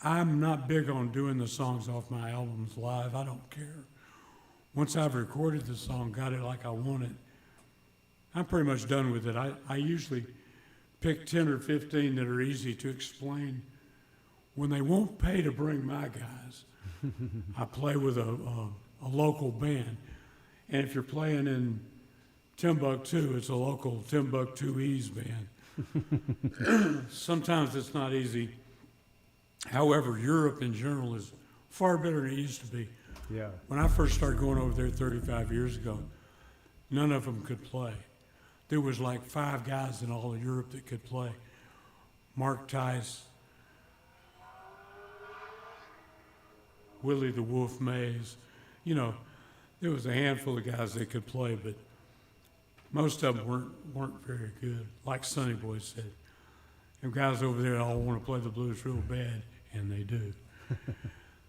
I'm not big on doing the songs off my albums live. I don't care. Once I've recorded the song, got it like I want it, I'm pretty much done with it. I usually pick 10 or 15 that are easy to explain. When they won't pay to bring my guys, I play with a local band. And if you're playing in Timbuktu, it's a local Timbuktuese band. Sometimes it's not easy. However, Europe in general is far better than it used to be. Yeah. When I first started going over there 35 years ago, none of them could play. There was like 5 guys in all of Europe that could play. Mark Tice, Willie the Wolf Mays, you know, there was a handful of guys that could play, but most of them weren't very good. Like Sonny Boy said, them guys over there all want to play the blues real bad, and they do.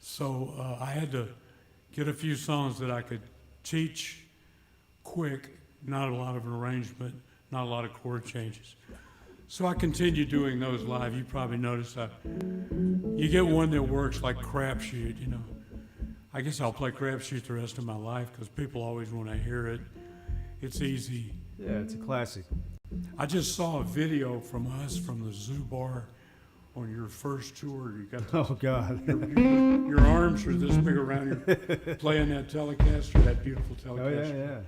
So I had to get a few songs that I could teach quick, not a lot of arrangement, not a lot of chord changes. So I continued doing those live. You probably noticed you get one that works like Crapshoot, you know. I guess I'll play Crapshoot the rest of my life because people always want to hear it. It's easy. Yeah, it's a classic. I just saw a video from us from the Zoo Bar on your first tour. You got Oh, God. your arms are this big around you, playing that Telecaster, that beautiful Telecaster. Oh, yeah.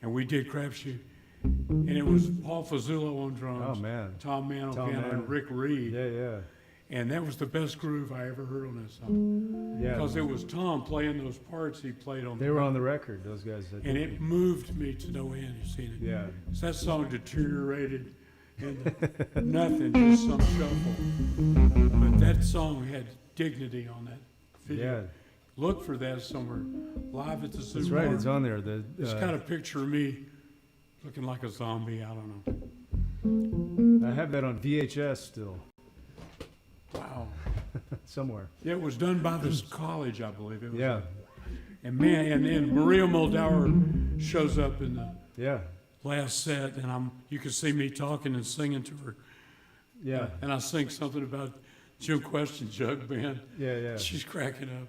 And we did Crapshoot. And it was Paul Fazzullo on drums. Oh, man. Tom Mann on piano, and Rick Reed. Yeah. And that was the best groove I ever heard on that song. Yeah. Because it was Tom playing those parts he played on. They were on the record, those guys. And it moved me to no end. You seen it? Yeah. So that song deteriorated into nothing, just some shuffle. But that song had dignity on that video. Yeah. Look for that somewhere. Live at the Zoo That's Bar. right, it's on there. It's got a picture of me looking like a zombie. I don't know. I have that on VHS still. Wow. Somewhere. Yeah, it was done by this college, I believe. It was. Yeah. And man, and then Maria Moldauer shows up in the Yeah. last set, and you can see me talking and singing to her. Yeah. And I sing something about Jim Question Jug Band. Yeah. She's cracking up.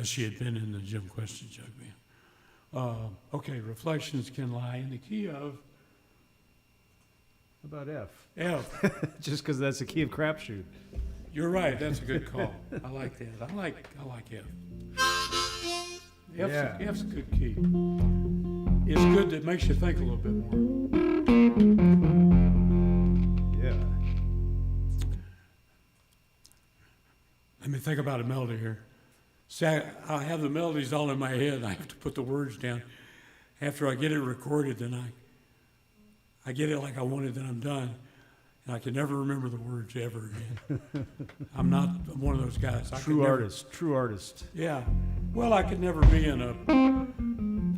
She had been in the Jim Question Jug Band. Okay, Reflections Can Lie in the key of How about F? F. Just because that's the key of Crapshoot. You're right. That's a good call. I like that. I like F. F's a good key. It's good. It makes you think a little bit more. Yeah. Let me think about a melody here. See, I have the melodies all in my head, and I have to put the words down. After I get it recorded, then I get it like I want it, then I'm done. And I can never remember the words ever again. I'm not one of those guys. True artist. Yeah. Well, I could never be in a...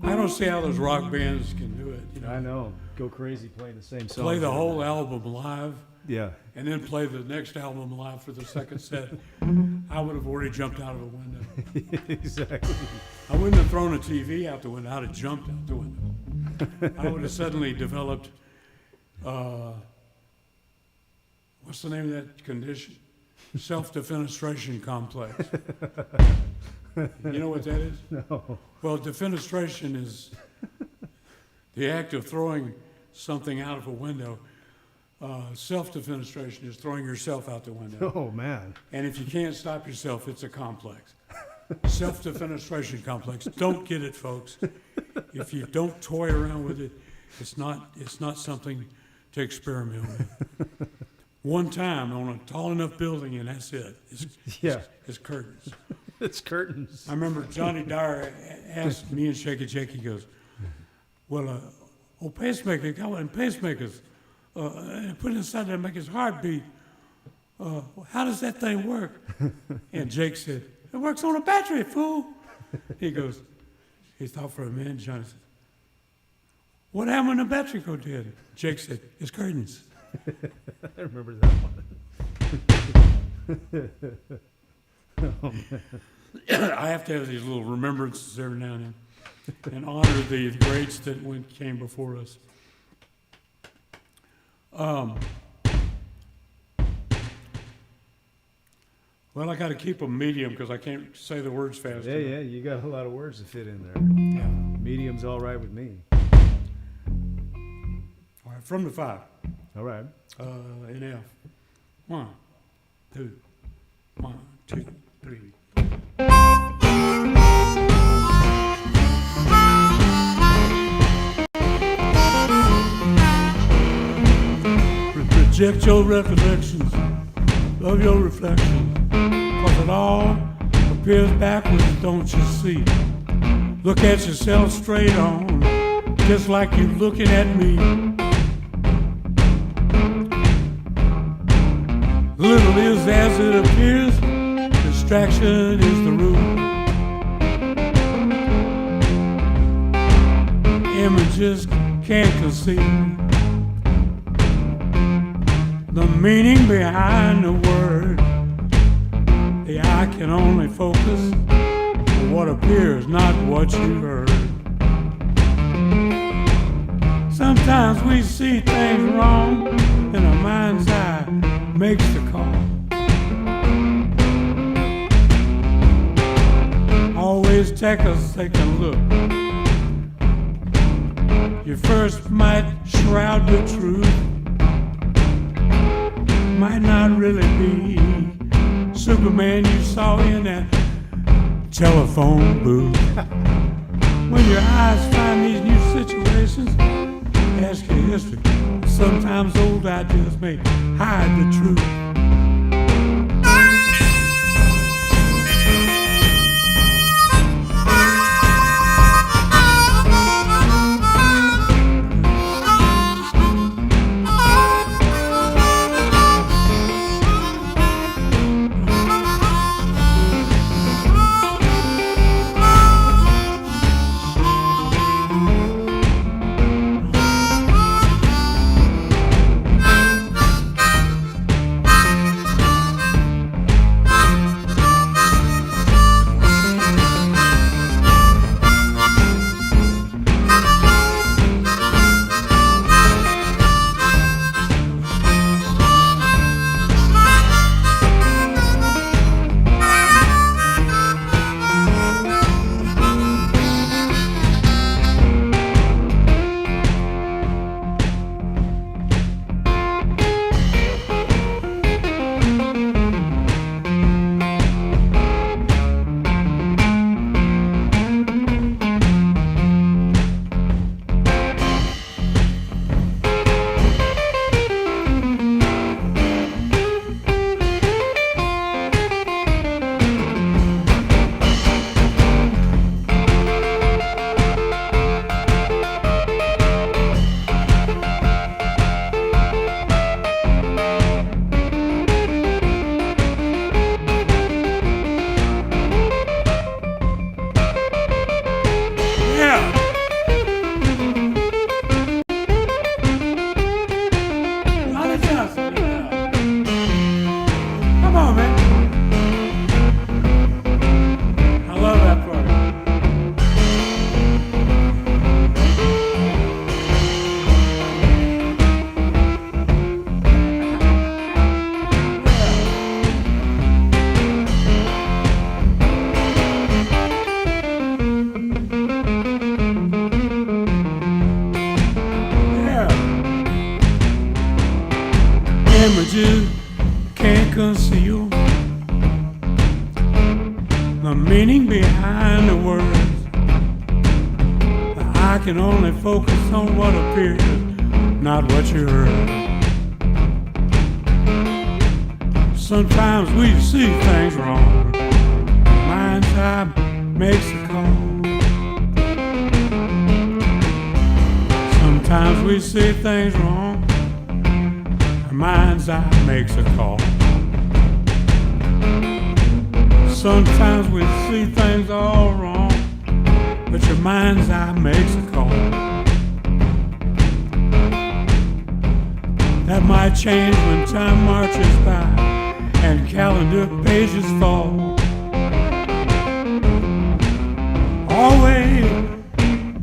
I don't see how those rock bands can do it. You know? I know. Go crazy playing the same song. Play the whole album live. Yeah. And then play the next album live for the second set. I would have already jumped out of a window. Exactly. I wouldn't have thrown a TV out the window. I'd have jumped out the window. I would have suddenly developed, what's the name of that condition? Self-defenestration complex. You know what that is? No. Well, defenestration is the act of throwing something out of a window. Self-defenestration is throwing yourself out the window. Oh, man. And if you can't stop yourself, it's a complex. Self-defenestration complex. Don't get it, folks. If you don't toy around with it, it's not something to experiment with. One time on a tall enough building, and that's it. It's curtains. It's curtains. I remember Johnny Dyer asked me and Shaky Jake, he goes, well, pacemaker, got one pacemakers. Put it inside there and make his heart beat. How does that thing work? And Jake said, it works on a battery, fool. He goes, he thought for a minute. Johnny said, what happened when the battery go dead? Jake said, it's curtains. I remember that one. Oh, man. I have to have these little remembrances every now and then and honor the greats that came before us. Well, I got to keep them medium because I can't say the words fast enough. Yeah, you got a lot of words to fit in there. Yeah. Medium's all right with me. All right, from the 5. All right. In F. 1, 2, 1, 2, 3. Reject your recollections of your reflections, 'cause it all appears backwards, don't you see? Look at yourself straight on, just like you're looking at me. Little is as it appears, distraction is the rule. images can't conceive the meaning behind the word. The eye can only focus on what appears, not what you heard. Sometimes we see things wrong, and our mind's eye makes the call. Always take a second look. You first might shroud the truth, might not really be Superman you saw in that telephone booth. When your eyes find these new situations, ask your history. Sometimes old ideas may hide the truth. Images can't conceal the meaning behind the words. The eye can only focus on what appears, not what you heard. Sometimes we see things wrong. Mind's eye makes a call. Sometimes we see things wrong. Mind's eye makes a call. Sometimes we see things all wrong, but your mind's eye makes a call. That might change when time marches by and calendar pages fall. Always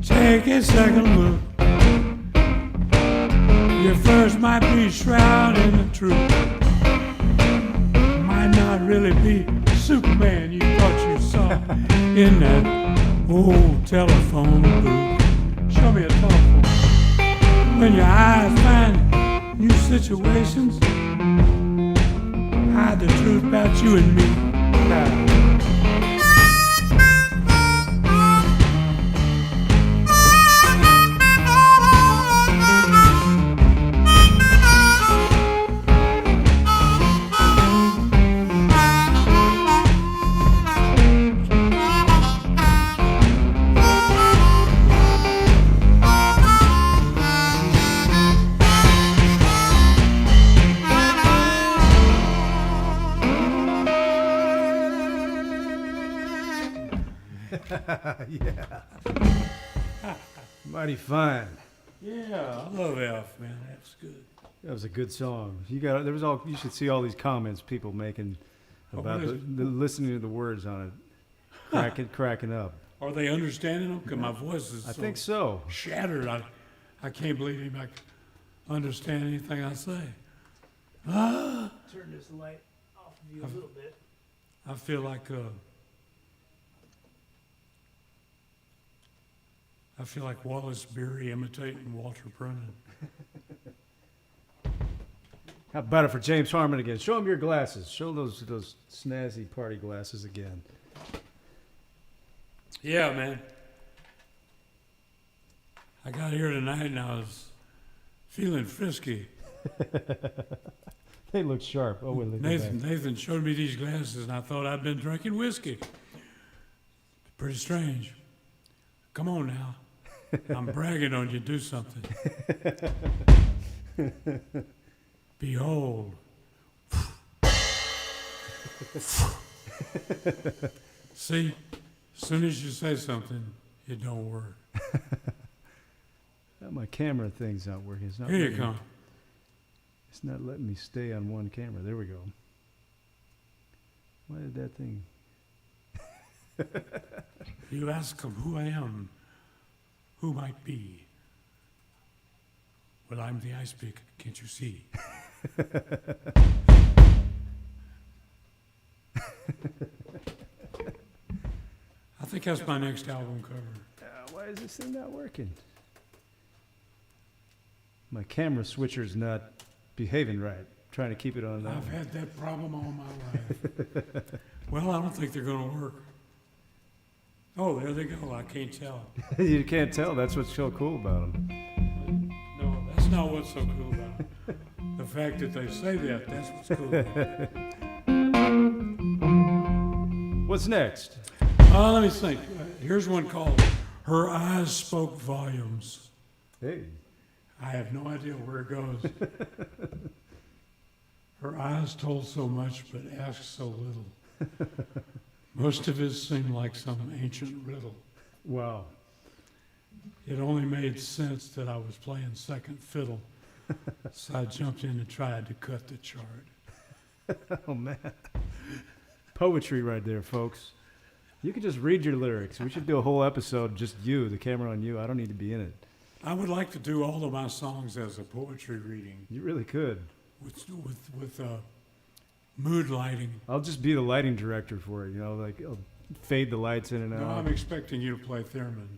take a second look. Your first might be shrouding the truth. Might not really be Superman you thought you saw in that old telephone booth. Show me a telephone. When your eyes find new situations, hide the truth about you and me. Yeah. Mighty fine. Yeah, I love F, man. That's good. That was a good song. You should see all these comments people making about the listening to the words on it, cracking up. Are they understanding them? Because my voice is I think so. Shattered. I can't believe anybody can understand anything I say. Ah! Turn this light off of you a little bit. I feel like Wallace Beery imitating Walter Brennan. How about it for James Harman again? Show him your glasses. Show those snazzy party glasses again. Yeah, man. I got here tonight and I was feeling frisky. They look sharp. Oh, well, Nathan showed me these glasses and I thought I'd been drinking whiskey. Pretty strange. Come on now. I'm bragging on you. Do something. Behold. See, as soon as you say something, it don't work. My camera thing's not working. It's not Here you come. It's not letting me stay on one camera. There we go. Why did that thing? You ask them who I am, who might be. Well, I'm the Icepick, can't you see? I think that's my next album cover. Why is this thing not working? My camera switcher's not behaving right. Trying to keep it on. I've had that problem all my life. Well, I don't think they're going to work. Oh, there they go. I can't tell. You can't tell. That's what's so cool about them. No, that's not what's so cool about them. The fact that they say that, that's what's cool about it. What's next? Let me think. Here's one called Her Eyes Spoke Volumes. Hey. I have no idea where it goes. Her eyes told so much, but asked so little. Most of it seemed like some ancient riddle. Wow. It only made sense that I was playing second fiddle, so I jumped in and tried to cut the chart. Oh, man. Poetry right there, folks. You can just read your lyrics. We should do a whole episode, just you, the camera on you. I don't need to be in it. I would like to do all of my songs as a poetry reading. You really could. With mood lighting. I'll just be the lighting director for it, like I'll fade the lights in and out. No, I'm expecting you to play theremin.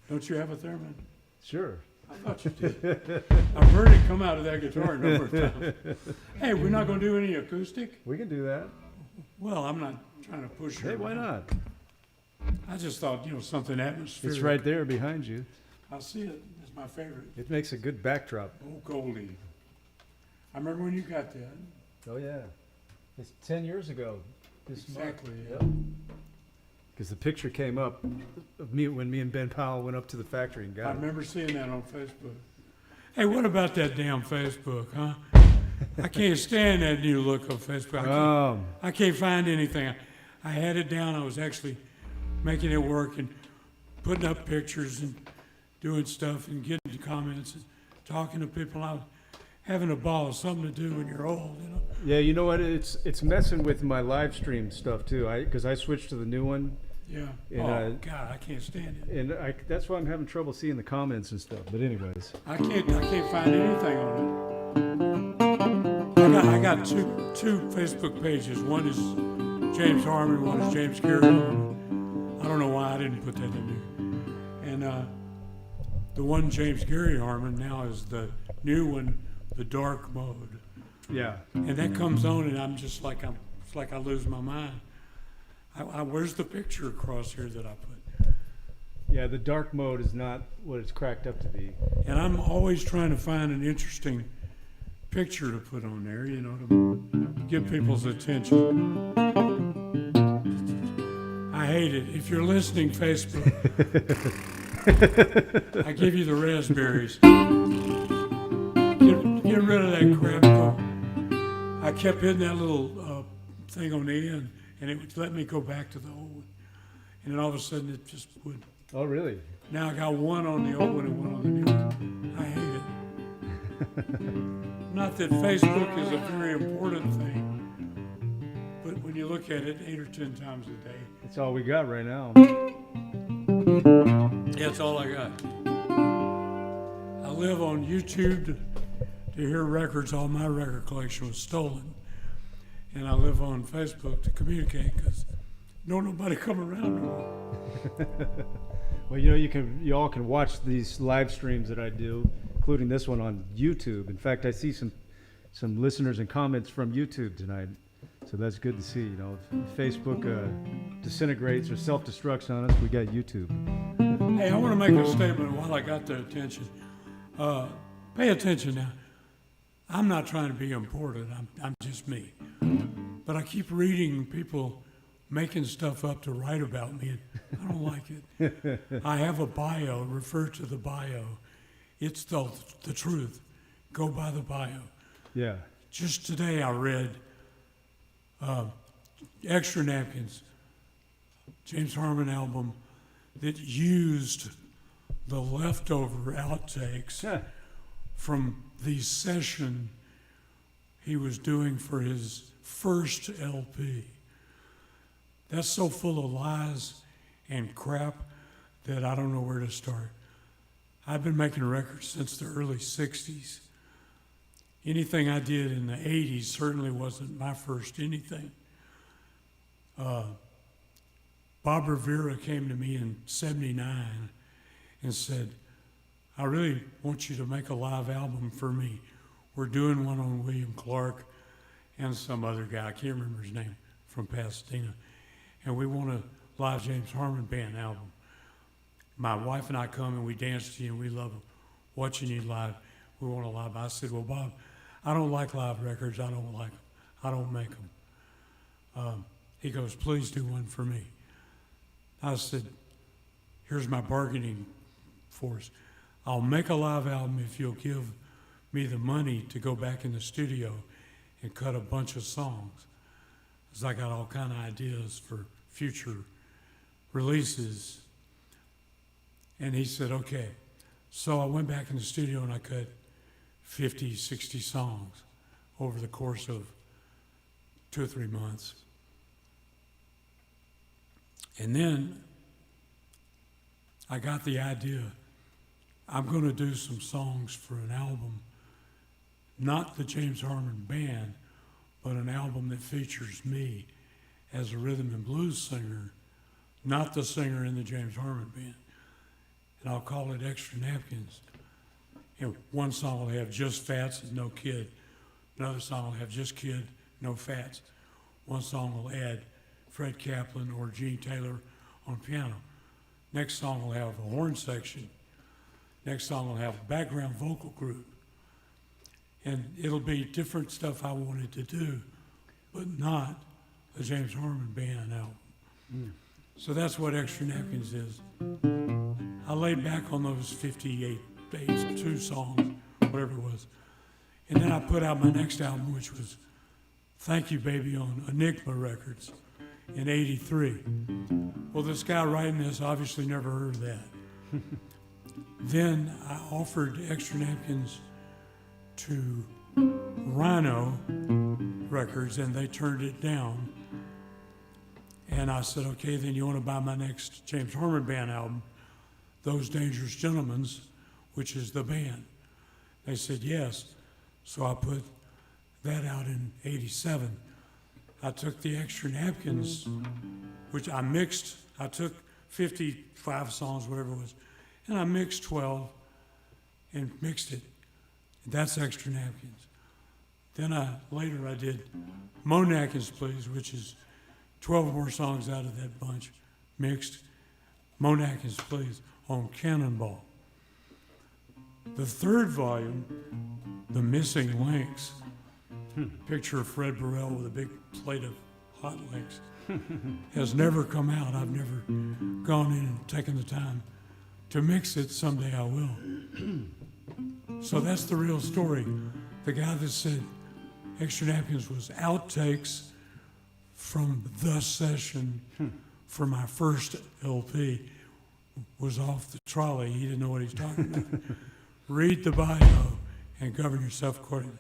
Don't you have a theremin? Sure. I thought you did. I've heard it come out of that guitar a number of times. Hey, we're not going to do any acoustic? We can do that. Well, I'm not trying to push you. Hey, why not? I just thought, something atmospheric. It's right there behind you. I see it. It's my favorite. It makes a good backdrop. Oh, Goldie. I remember when you got that. Oh, yeah. It's 10 years ago. Exactly, yeah. Because the picture came up of me when me and Ben Powell went up to the factory and got it. I remember seeing that on Facebook. Hey, what about that damn Facebook, huh? I can't stand that new look on Facebook. I can't find anything. I had it down. I was actually making it work and putting up pictures and doing stuff and getting comments and talking to people. I was having a ball, something to do when you're old, Yeah, you know what? It's messing with my live stream stuff too. Because I switched to the new one. Yeah. And, God, I can't stand it. And that's why I'm having trouble seeing the comments and stuff. But anyways, I can't find anything on it. I got two Facebook pages. One is James Harman. One is James Gary Harman. I don't know why I didn't put that in there. And the one James Gary Harman now is the new one, the dark mode. Yeah. And that comes on, and I'm just like it's like I lose my mind. Where's the picture across here that I put? Yeah, the dark mode is not what it's cracked up to be. And I'm always trying to find an interesting picture to put on there, to get people's attention. I hate it. If you're listening, Facebook, I give you the raspberries. Get rid of that crap. I kept hitting that little thing on the end, and it would let me go back to the old one. And then all of a sudden, it just would. Oh, really? Now I got one on the old one and one on the new one. I hate it. Not that Facebook is a very important thing, but when you look at it 8 or 10 times a day. That's all we got right now. That's all I got. I live on YouTube to hear records. All my record collection was stolen. And I live on Facebook to communicate because nobody come around no more. Well, you all can watch these live streams that I do, including this one on YouTube. In fact, I see some listeners and comments from YouTube tonight, so that's good to see. If Facebook disintegrates or self-destructs on us, we got YouTube. Hey, I want to make a statement while I got their attention. Pay attention now. I'm not trying to be important. I'm just me. But I keep reading people making stuff up to write about me. I don't like it. I have a bio. Refer to the bio. It's the truth. Go by the bio. Yeah. Just today I read Extra Napkins, James Harman album that used the leftover outtakes from the session he was doing for his first LP. That's so full of lies and crap that I don't know where to start. I've been making records since the early 60s. Anything I did in the 80s certainly wasn't my first anything. Bob Rivera came to me in '79 and said, I really want you to make a live album for me. We're doing one on William Clark and some other guy, I can't remember his name, from Pasadena. And we want a live James Harman Band album. My wife and I come and we dance to you and we love watching you live. We want a live. I said, well, Bob, I don't like live records. I don't like them. I don't make them. He goes, please do one for me. I said, here's my bargaining force. I'll make a live album if you'll give me the money to go back in the studio and cut a bunch of songs. Because I got all kind of ideas for future releases. And he said, okay. So I went back in the studio and I cut 50, 60 songs over the course of 2 or 3 months. And then I got the idea, I'm going to do some songs for an album, not the James Harman Band, but an album that features me as a rhythm and blues singer, not the singer in the James Harman Band. And I'll call it Extra Napkins. And one song will have just Fats and no Kid. Another song will have just Kid, no Fats. One song will add Fred Kaplan or Gene Taylor on piano. Next song will have a horn section. Next song will have a background vocal group. And it'll be different stuff I wanted to do, but not a James Harman Band album. Mm. So that's what Extra Napkins is. I laid back on those 2 songs, whatever it was. And then I put out my next album, which was Thank You Baby on Enigma Records in '83. Well, this guy writing this obviously never heard of that. Then I offered Extra Napkins to Rhino Records, and they turned it down. And I said, okay, then you want to buy my next James Harman Band album, Those Dangerous Gentlemen's, which is the band. They said yes. So I put that out in '87. I took the Extra Napkins, which I mixed. I took 55 songs, whatever it was, and I mixed 12 and mixed it. That's Extra Napkins. Then later I did Mo Napkins Please, which is 12 more songs out of that bunch, mixed. Mo Napkins Please on Cannonball. The third volume, The Missing Links, picture of Fred Burrell with a big plate of hot links, has never come out. I've never gone in and taken the time to mix it. Someday I will. So that's the real story. The guy that said Extra Napkins was outtakes from the session for my first LP was off the trolley. He didn't know what he's talking about. Read the bio and govern yourself accordingly.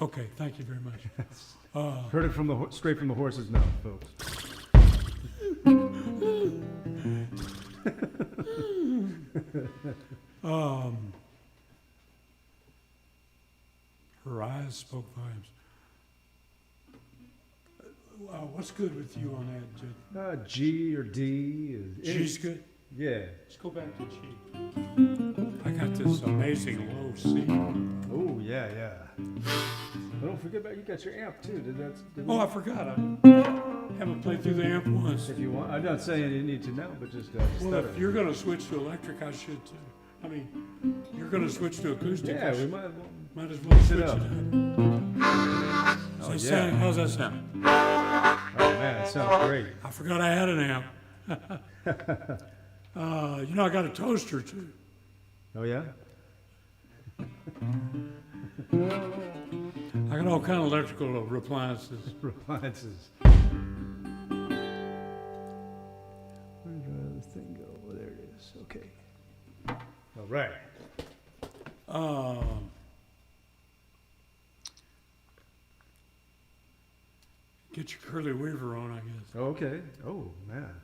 Okay, thank you very much. Heard it from straight from the horse's mouth, folks. Her eyes spoke volumes. What's good with you on that, Jed? G or D. G's good? Yeah. Let's go back to G. I got this amazing low C. Oh, yeah, yeah. Well, don't forget about, you got your amp too. I forgot. I haven't played through the amp once. If you want, I'm not saying you need to now, but just well, if you're going to switch to electric, I should too. I mean, you're going to switch to acoustic. Yeah, we might as well switch it up. Oh, yeah. How's that sound? Oh man, it sounds great. I forgot I had an amp. I got a toaster too. Oh yeah? I got all kind of electrical appliances. Appliances. Where did the thing go? Oh, there it is. Okay. All right. Get your curly weaver on, I guess. Okay. Oh man.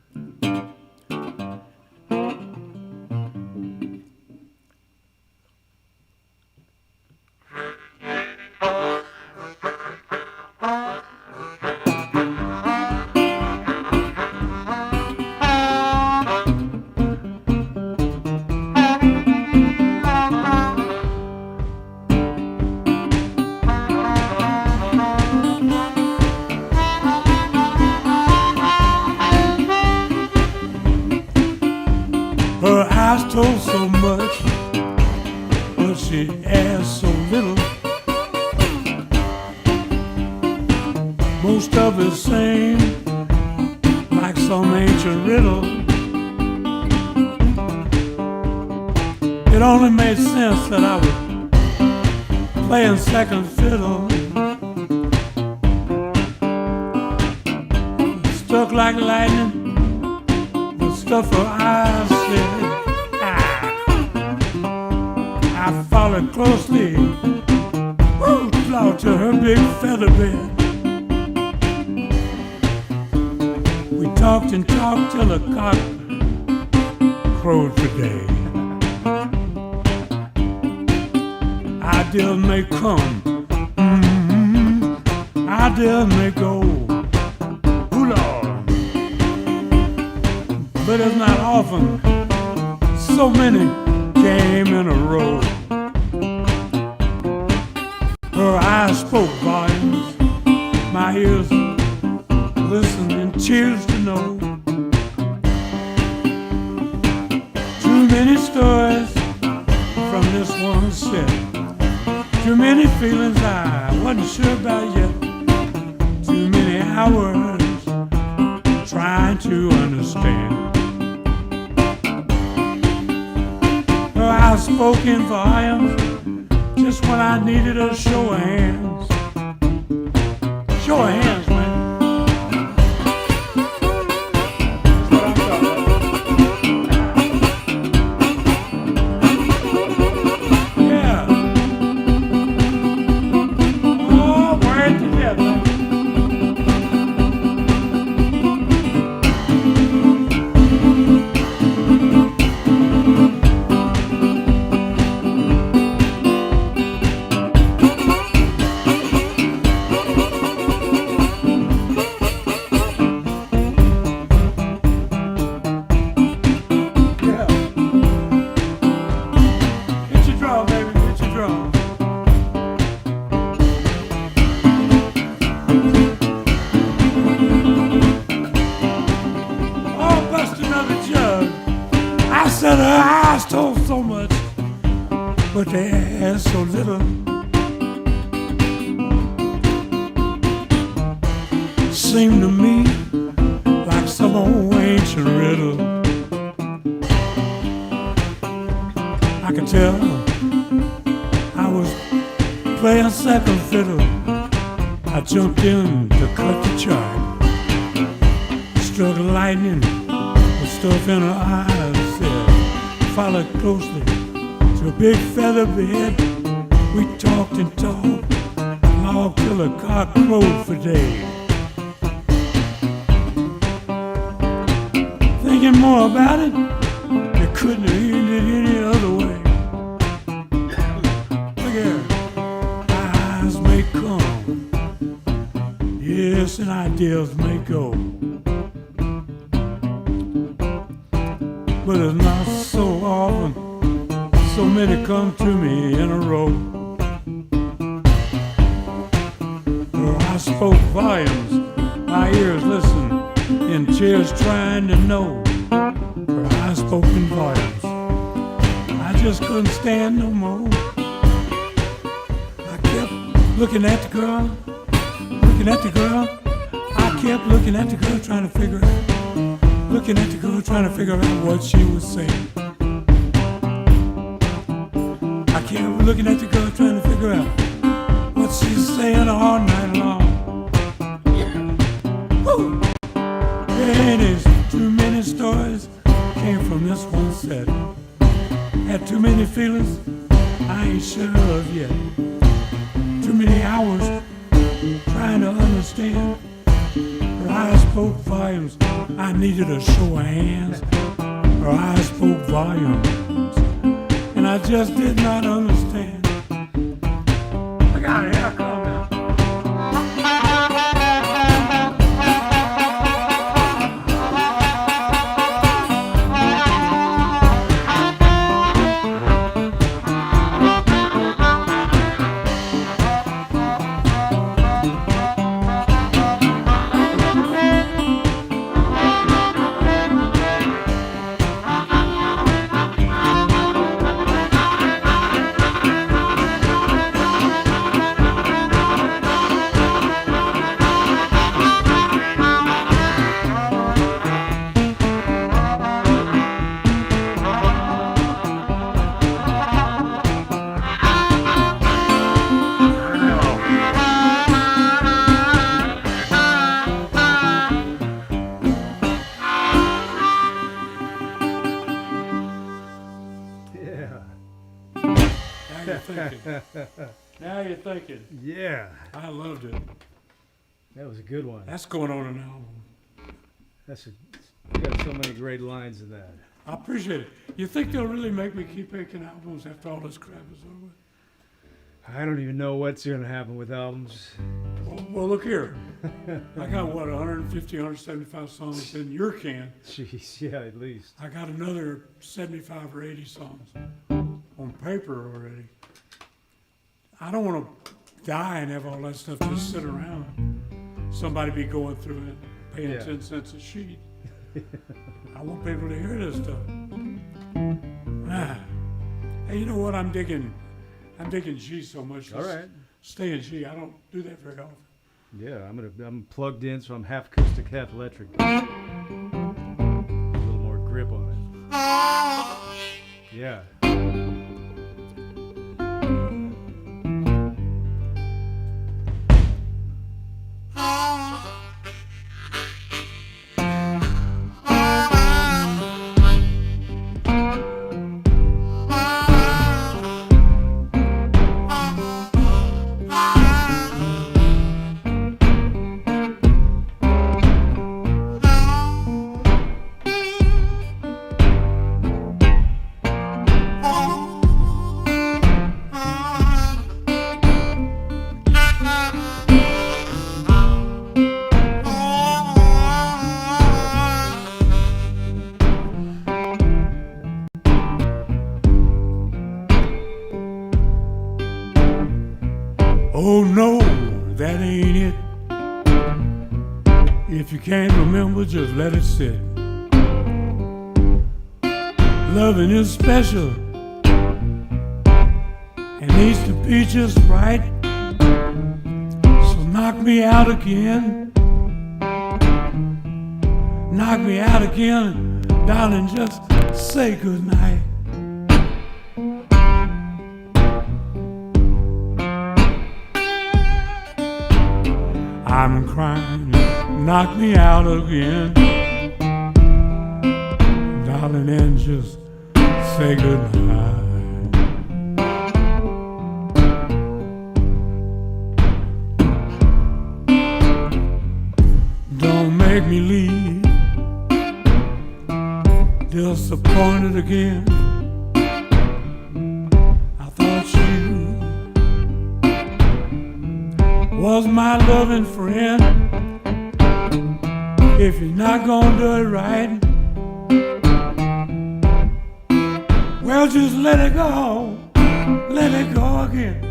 Her eyes told so much, but she asked so little. Most of it seemed like some ancient riddle. It only made sense that I was playing second fiddle. Struck like lightning, stuff her eyes said. I followed closely, out to her big feather bed. We talked and talked till the cock crowed for day. Ideas may come, ideas may go. Ooh, Lord. But it's not often so many came in a row. Her eyes spoke volumes, my ears listened and tears to know. Too many stories from this one set, too many feelings I wasn't sure about yet, too many hours trying to understand. I spoke in volumes just when I needed a show of hands. Show of hands, man. That's what I'm talking about. Yeah. Oh, we're together. Her eyes told so much, but they asked so little. Seemed to me like some old ancient riddle. I could tell I was playing second fiddle. I jumped in to cut the chart. Struck lightning with stuff in her eyes, said, followed closely to a big feather bed. We talked and talked, long till the cock crowed for days. Thinking more about it, you couldn't have ended any other way. Look here, eyes may come, yes, and ideas may go, but it's not so often so many come to me in a row. I spoke volumes, my ears listened, in chairs trying to know. I spoke in volumes, I just couldn't stand no more. I kept looking at the girl, looking at the girl. I kept looking at the girl, trying to figure out, looking at the girl, trying to figure out what she was saying. I kept looking at the girl, trying to figure out what she's saying all night long. Woo! And there's too many stories came from this one set. Had too many feelings I ain't sure of yet. Too many hours trying to understand. Her eyes spoke volumes. I needed a show of hands. Her eyes spoke volumes, and I just did not understand. I got a hair coming. Now you're thinking. Yeah. I loved it. That was a good one. That's going on an album. Got so many great lines in that. I appreciate it. You think they'll really make me keep making albums after all this crap is over? I don't even know what's going to happen with albums. Well, look here. I got, 150, 175 songs in your can. Jeez, yeah, at least. I got another 75 or 80 songs on paper already. I don't want to die and have all that stuff just sit around. Somebody be going through it, paying 10 cents a sheet. I want people to hear this stuff. Hey, you know what? I'm digging G so much. All right. Stay in G. I don't do that very often. Yeah, I'm plugged in, so I'm half acoustic, half electric. A little more grip on it. Yeah. Oh no, that ain't it. If you can't remember, just let it sit. Loving is special and needs to be just right. So knock me out again. Knock me out again, darling, just say goodnight. I'm crying, knock me out again, darling, and just say goodnight. Don't make me leave, disappointed again. I thought you was my loving friend. If you're not gonna do it right, well, just let it go again.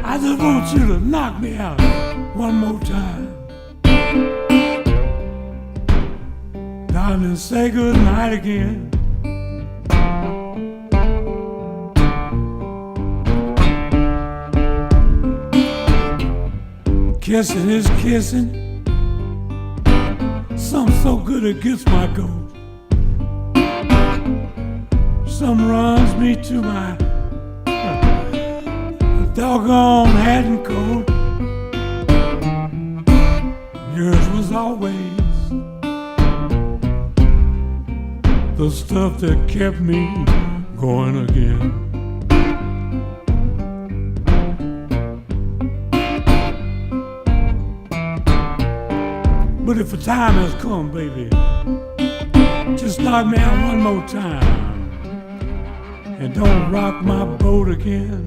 I just want you to knock me out one more time. Darling, say good night again. Kissing is kissing, some so good it gets my goat. Some runs me to my doggone hat and coat. Yours was always the stuff that kept me going again. But if the time has come, baby, just knock me out one more time and don't rock my boat again.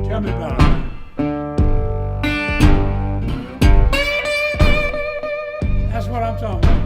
Tell me about it. That's what I'm talking about.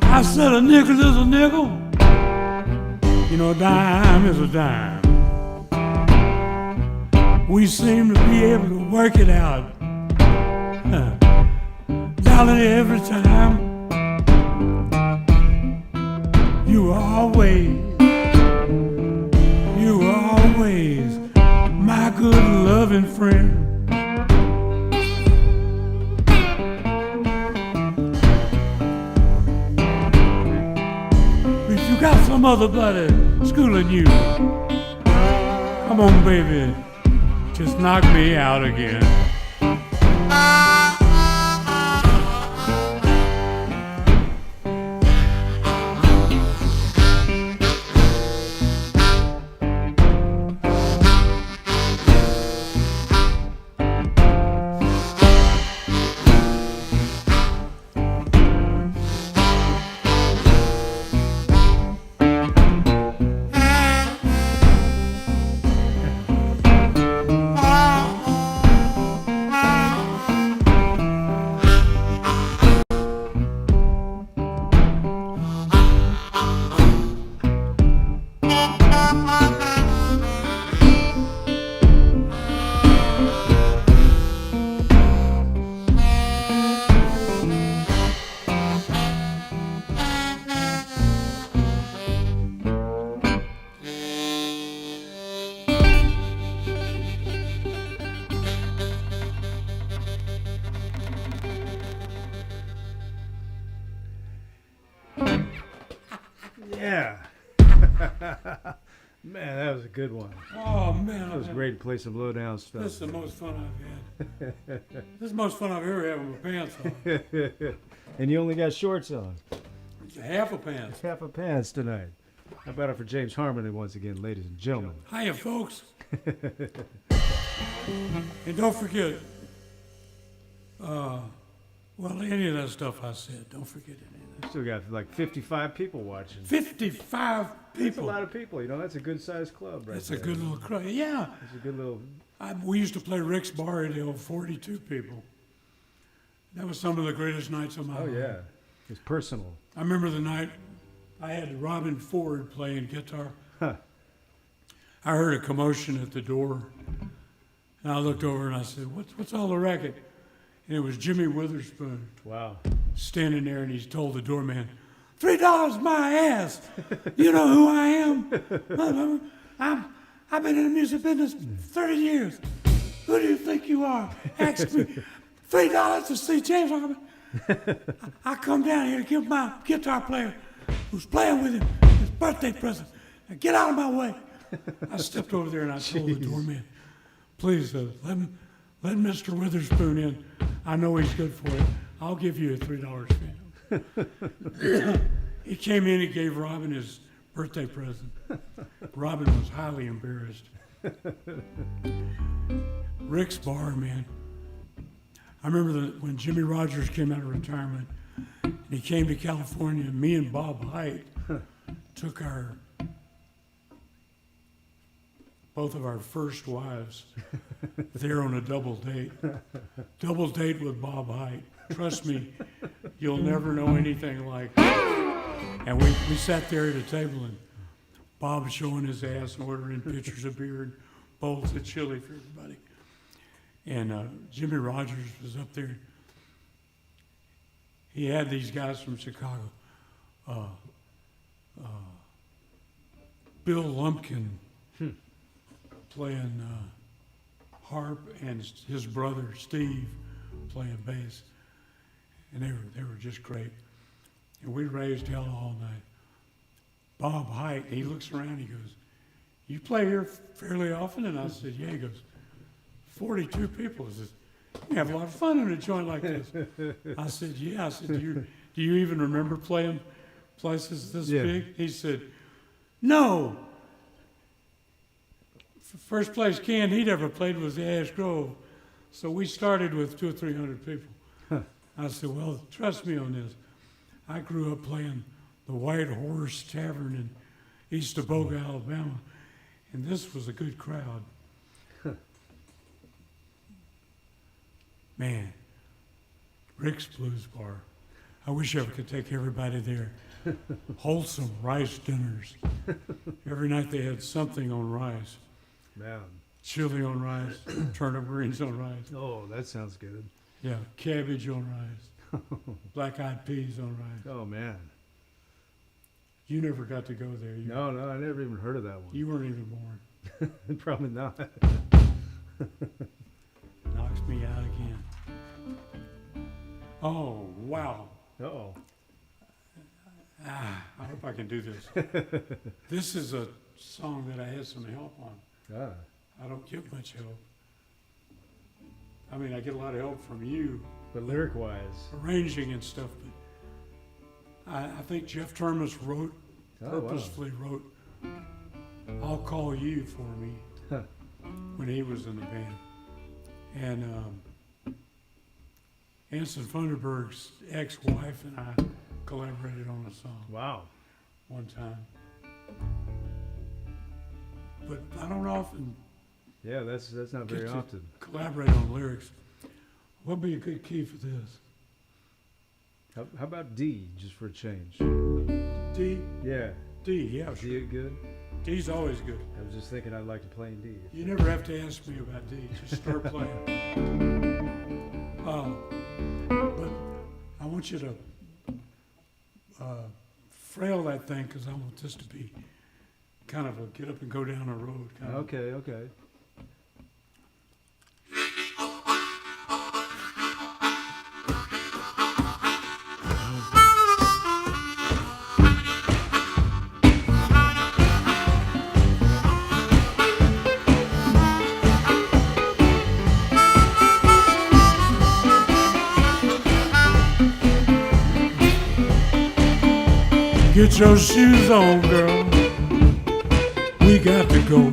I said a nickel is a nickel, you know, a dime is a dime. We seem to be able to work it out, darling, every time. You were always my good loving friend. You got some other buddy schooling you. Come on, baby, just knock me out again. Yeah. Man, that was a good one. Oh, man. That was great to play some low down stuff. This is the most fun I've had. This is the most fun I've ever had with my pants on. And you only got shorts on. Half a pants. Half a pants tonight. How about it for James Harman once again, ladies and gentlemen? Hiya, folks. And don't forget, well, any of that stuff I said, don't forget any of that. Still got like 55 people watching. 55 people. That's a lot of people. You know, that's a good sized club right That's there. a good little crowd. Yeah. That's a good little... We used to play Rick's Bar. It held 42 people. That was some of the greatest nights of my life. Oh, yeah. It's personal. I remember the night I had Robin Ford playing guitar. Huh. I heard a commotion at the door, and I looked over and I said, what's all the racket? And it was Jimmy Witherspoon Wow. standing there, and he told the doorman, $3 my ass. You know who I am? I've been in the music business 30 years. Who do you think you are? Ask me. $3 to see James Harman. I come down here to give my guitar player who's playing with him his birthday present. Now get out of my way. I stepped over there and I told the doorman, please let Mr. Witherspoon in. I know he's good for it. I'll give you a $3 fee. He came in and gave Robin his birthday present. Robin was highly embarrassed. Rick's Bar, man. I remember when Jimmy Rogers came out of retirement, and he came to California, and me and Bob Hite took both of our first wives there on a double date. Double date with Bob Hite. Trust me, you'll never know anything like it. And we sat there at a table, and Bob showing his ass and ordering pitchers of beer and bowls of chili for everybody. And Jimmy Rogers was up there. He had these guys from Chicago. Bill Lumpkin playing harp, and his brother Steve playing bass. And they were just great. And we raised hell all night. Bob Hite, he looks around, he goes, you play here fairly often? And I said, yeah. He goes, 42 people. He says, you have a lot of fun in a joint like this. I said, yeah. I said, do you even remember playing places this big? He said, no. First place can he'd ever played was the Ash Grove. So we started with 200 or 300 people. Huh. I said, well, trust me on this. I grew up playing the White Horse Tavern in East Aboga, Alabama, and this was a good crowd. Man, Rick's Blues Bar. I wish I could take everybody there. Wholesome rice dinners. Every night they had something on rice. Man. Chili on rice, turnip greens on rice. Oh, that sounds good. Yeah, cabbage on rice, black-eyed peas on rice. Oh, man. You never got to go there. No, I never even heard of that one. You weren't even born. Probably not. Knocks me out again. Oh, wow. Uh-oh. I hope I can do this. This is a song that I had some help on. Ah. I don't get much help. I mean, I get a lot of help from you. But lyric-wise. Arranging and stuff, but I think Jeff Termas purposefully wrote, I'll Call You for me, when he was in the band. And Anson Funderburg's ex-wife and I collaborated on a song. Wow. One time. But I don't often Yeah, that's not very often. Collaborate on lyrics. What would be a good key for this? How about D, just for a change? D? Yeah. D, yeah, sure. D good? D's always good. I was just thinking I'd like to play in D. You never have to ask me about D. Just start playing. But I want you to frail that thing, because I want this to be kind of a get up and go down a road kind of. Okay. Get your shoes on, girl. We got to go.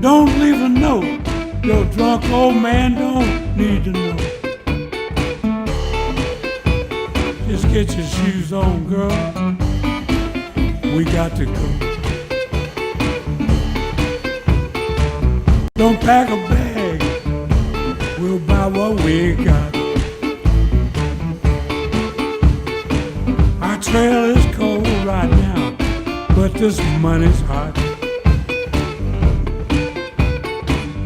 Don't leave a note. Your drunk old man don't need to know. Just get your shoes on, girl. We got to go. Don't pack a bag. We'll buy what we got. Our trail is cold right now, but this money's hot.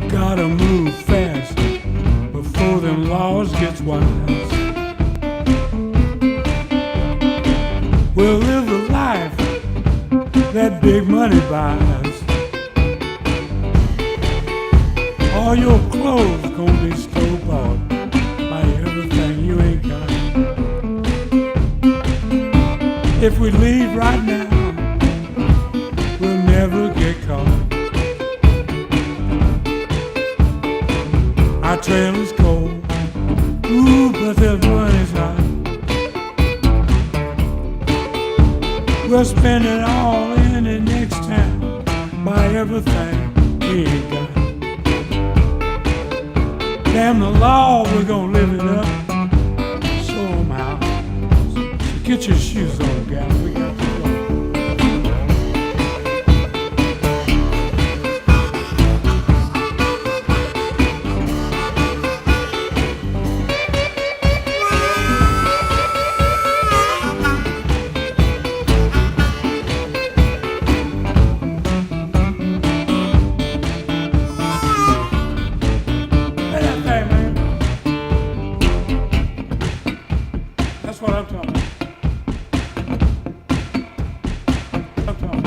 Gotta move fast before them laws gets wise. We'll live the life that big money buys. All your clothes gonna be store-bought by everything you ain't got. If we leave right now, we'll never get caught. Our trail is cold, ooh, but the money's hot. We'll spend it all in the next town, buy everything we ain't got. Damn the law, we're gonna live it up, show 'em how. So get your shoes on, gal, we got to go. That's what I'm talking about. I'm talking about. I'm talking about.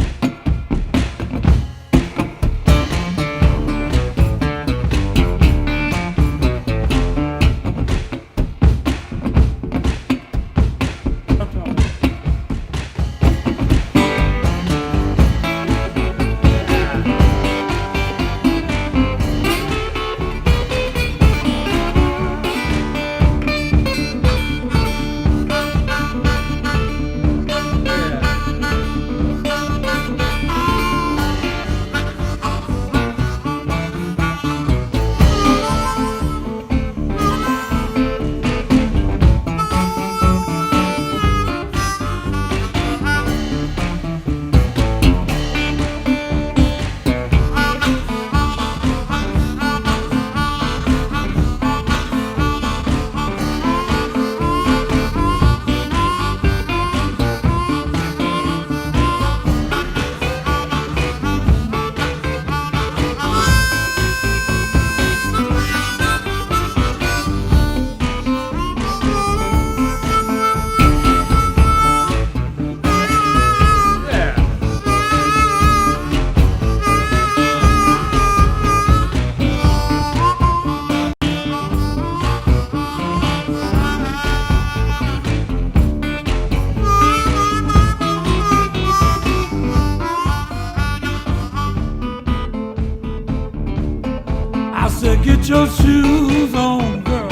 I said, get your shoes on, girl.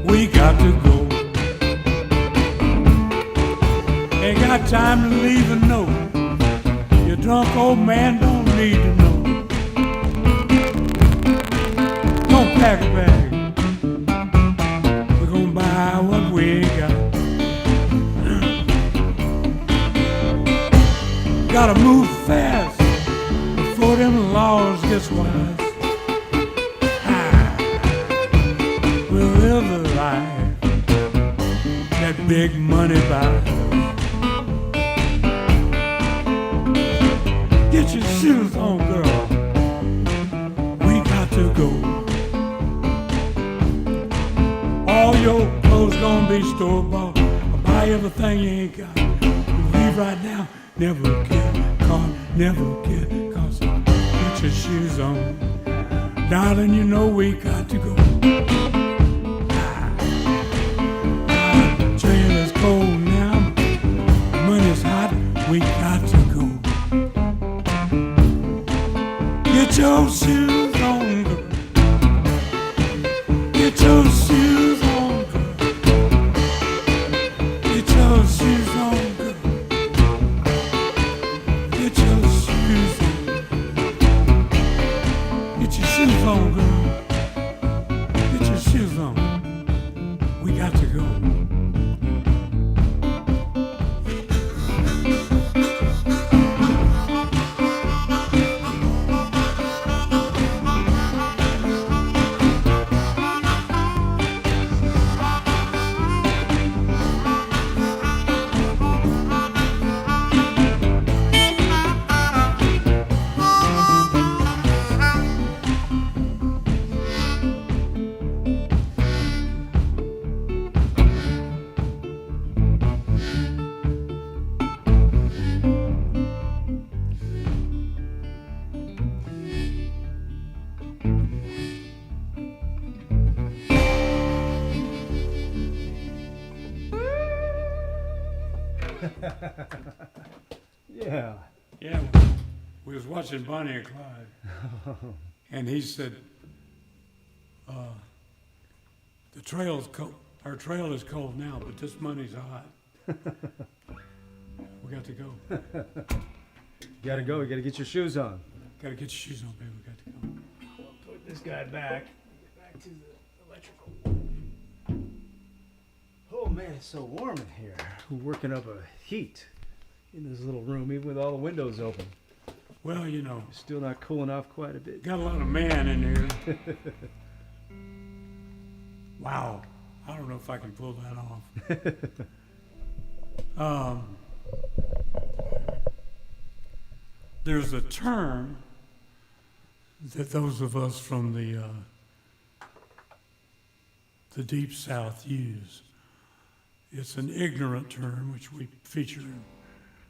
We got to go. Ain't got time to leave a note. Your drunk old man don't need to know. Don't pack a bag. We're gonna buy what we ain't got. Gotta move fast before them laws gets wise. We'll live the life that big money buys. Get your shoes on, girl. We got to go. All your clothes gonna be store-bought. Buy everything you ain't got. You leave right now, never get caught, never get caught. So get your shoes on. Darling, you know we got to go. Trail is cold now, money's hot, we got to go. Get your shoes on, girl. Get your shoes on, girl. Yeah. Yeah, we was watching Bonnie and Clyde, and he said, "The trail's cold. Our trail is cold now, but this money's hot. We got to go. Gotta go. You gotta get your shoes on. Got to get your shoes on, baby. We got to go." I'll put this guy back. Get back to the electrical. Oh man, it's so warm in here. We're working up a heat in this little room, even with all the windows open. Well, you know, Still not cooling off quite a bit. got a lot of man in here. Wow. I don't know if I can pull that off. There's a term that those of us from the Deep South use. It's an ignorant term which we feature and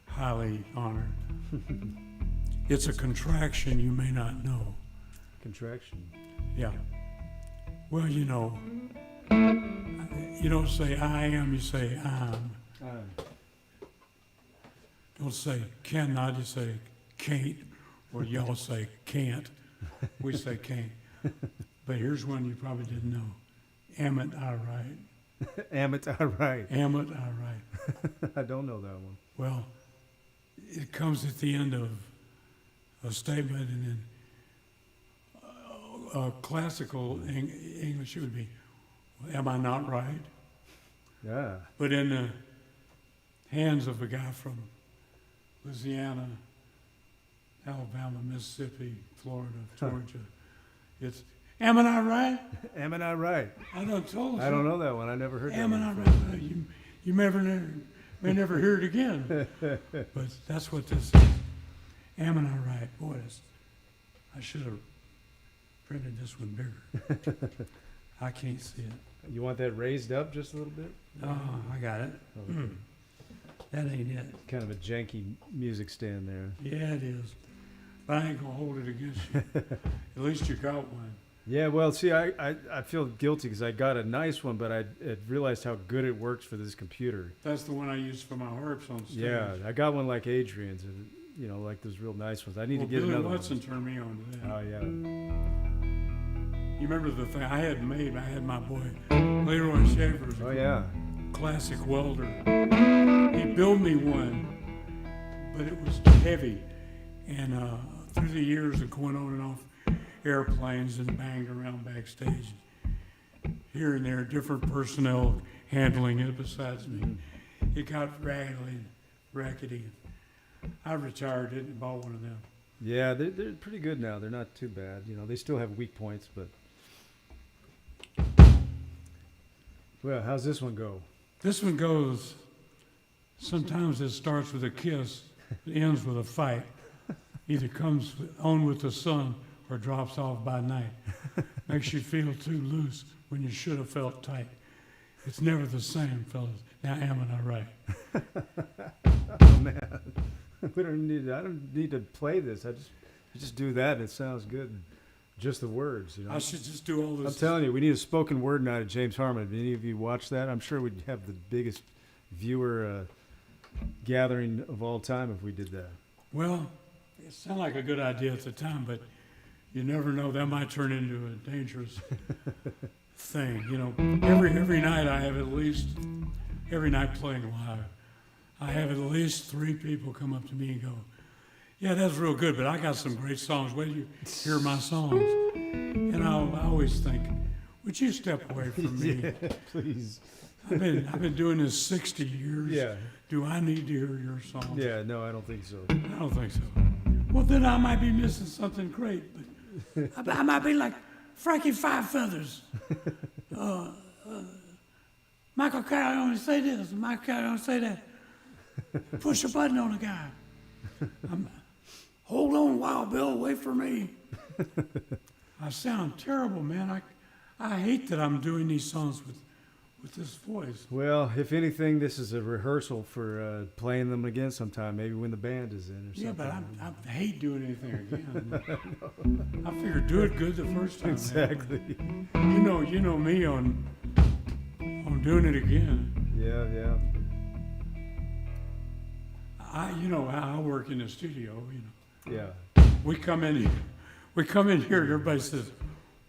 highly honor. It's a contraction you may not know. Contraction. Yeah. Well, you know, you don't say I am, you say I'm. Don't say cannot, you say can't, or y'all say can't. We say can't. But here's one you probably didn't know. Am it I right? Am it all right? Am it I right? I don't know that one. Well, it comes at the end of a statement, and then classical English it would be, am I not right? Yeah. But in the hands of a guy from Louisiana, Alabama, Mississippi, Florida, Georgia, it's, am I not right? Am I not right? I done told you. I don't know that one. I never heard that Am I one. not right? You may never hear it again. But that's what this is. Am I not right? Boy, I should have printed this one bigger. I can't see it. You want that raised up just a little bit? Oh, I got it. Okay. That ain't it. Kind of a janky music stand there. Yeah, it is. But I ain't gonna hold it against you. At least you got one. Yeah, well, see, I feel guilty because I got a nice one, but I realized how good it works for this computer. That's the one I use for my harps on stage. Yeah, I got one like Adrian's, you know, like those real nice ones. I need to get Billy another Watson one. turned me on to that. Oh, yeah. You remember the thing I had made? I had my boy Leroy Schaefer. Oh, yeah. Classic welder. He built me one, but it was heavy. And through the years of going on and off airplanes and banged around backstage, here and there, different personnel handling it besides me, it got rackety. I retired it and bought one of them. Yeah, they're pretty good now. They're not too bad. You know, they still have weak points, but... Well, how's this one go? This one goes, sometimes it starts with a kiss, it ends with a fight. Either comes on with the sun or drops off by night. Makes you feel too loose when you should have felt tight. It's never the same, fellas. Now, am I right? Oh, man. I don't need to play this. I just do that and it sounds good. Just the words, you know. I should just do all this. I'm telling you, we need a spoken word night at James Harman. Have any of you watched that? I'm sure we'd have the biggest viewer gathering of all time if we did that. Well, it sounded like a good idea at the time, but you never know. That might turn into a dangerous thing. You know, every night I have every night playing live, I have at least 3 people come up to me and go, yeah, that's real good, but I got some great songs. Wait till you hear my songs. And I always think, would you step away from me? Yeah, please. I've been doing this 60 years. Yeah. Do I need to hear your songs? Yeah, no, I don't think so. I don't think so. Well, then I might be missing something great. But I might be like Frankie Five Feathers. Michael Carroll only say this, Michael Carroll only say that. Push a button on a guy. Hold on, Wild Bill, wait for me. I sound terrible, man. I hate that I'm doing these songs with this voice. Well, if anything, this is a rehearsal for playing them again sometime, maybe when the band is in or something. Yeah, but I hate doing anything again. I figured do it good the first time. Exactly. Man. You know me on doing it again. Yeah. You know how I work in the studio. You know, Yeah. we come in here, and everybody says,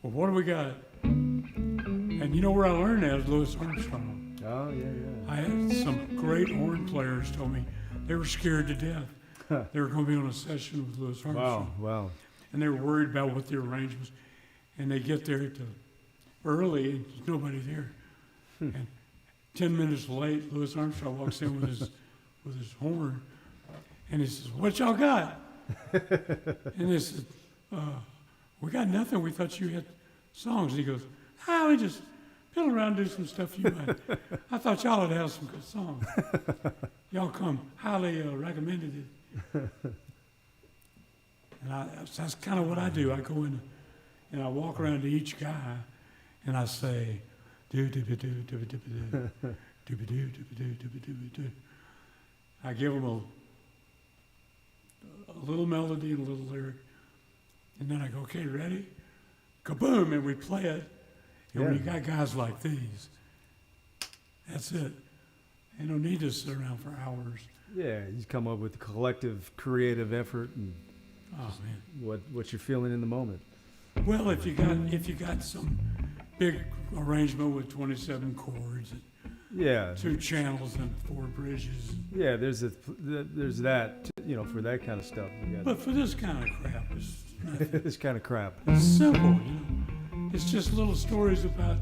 "Well, what do we got?" And you know where I learned that is Louis Armstrong. Oh, yeah, yeah. I had some great horn players told me they were scared to death. They were going to be on a session with Louis Armstrong. Wow. And they were worried about what the arrangements. And they get there early, and there's nobody there. And 10 minutes late, Louis Armstrong walks in with his horn, and he says, "What y'all got?" And they said, "We got nothing. We thought you had songs." And he goes, "We just fiddle around and do some stuff you might. I thought y'all would have some good songs. Y'all come highly recommended it." And that's kind of what I do. I go in and I walk around to each guy and I say, do do do do do do do do do do do do. I give them a little melody and a little lyric, and then I go, "Okay, ready?" Kaboom, and we play it. And when you got guys like these, that's it. They don't need to sit around for hours. Yeah, you come up with a collective creative effort and what you're feeling in the moment. Well, if you got some big arrangement with 27 chords, and 2 channels and 4 bridges. Yeah, there's that, you know, for that kind of stuff. But for this kind of crap, this kind of crap. It's simple, you know. It's just little stories about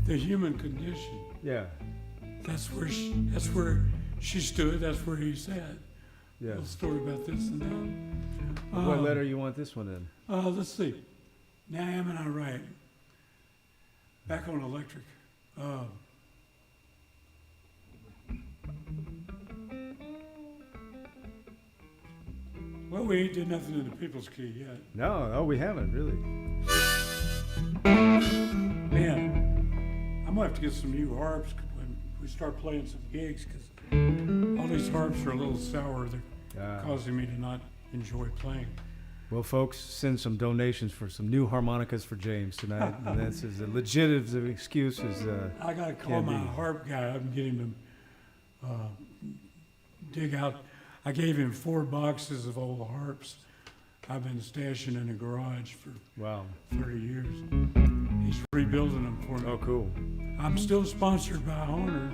the human condition. Yeah. That's where she stood. That's where he sat. Yeah. A little story about this and that. What letter you want this one in? Let's see. Now am I right? Back on electric. Well, we ain't did nothing in the People's Key yet. No, we haven't really. Man, I'm gonna have to get some new harps when we start playing some gigs, because all these harps are a little sour. They're causing me to not enjoy playing. Well, folks, send some donations for some new harmonicas for James tonight. And that's as legit as an excuse as I got to call my harp guy up and get him to dig out. I gave him 4 boxes of old harps I've been stashing in the garage for 30 years. He's rebuilding them for me. Oh, cool. I'm still sponsored by Honor,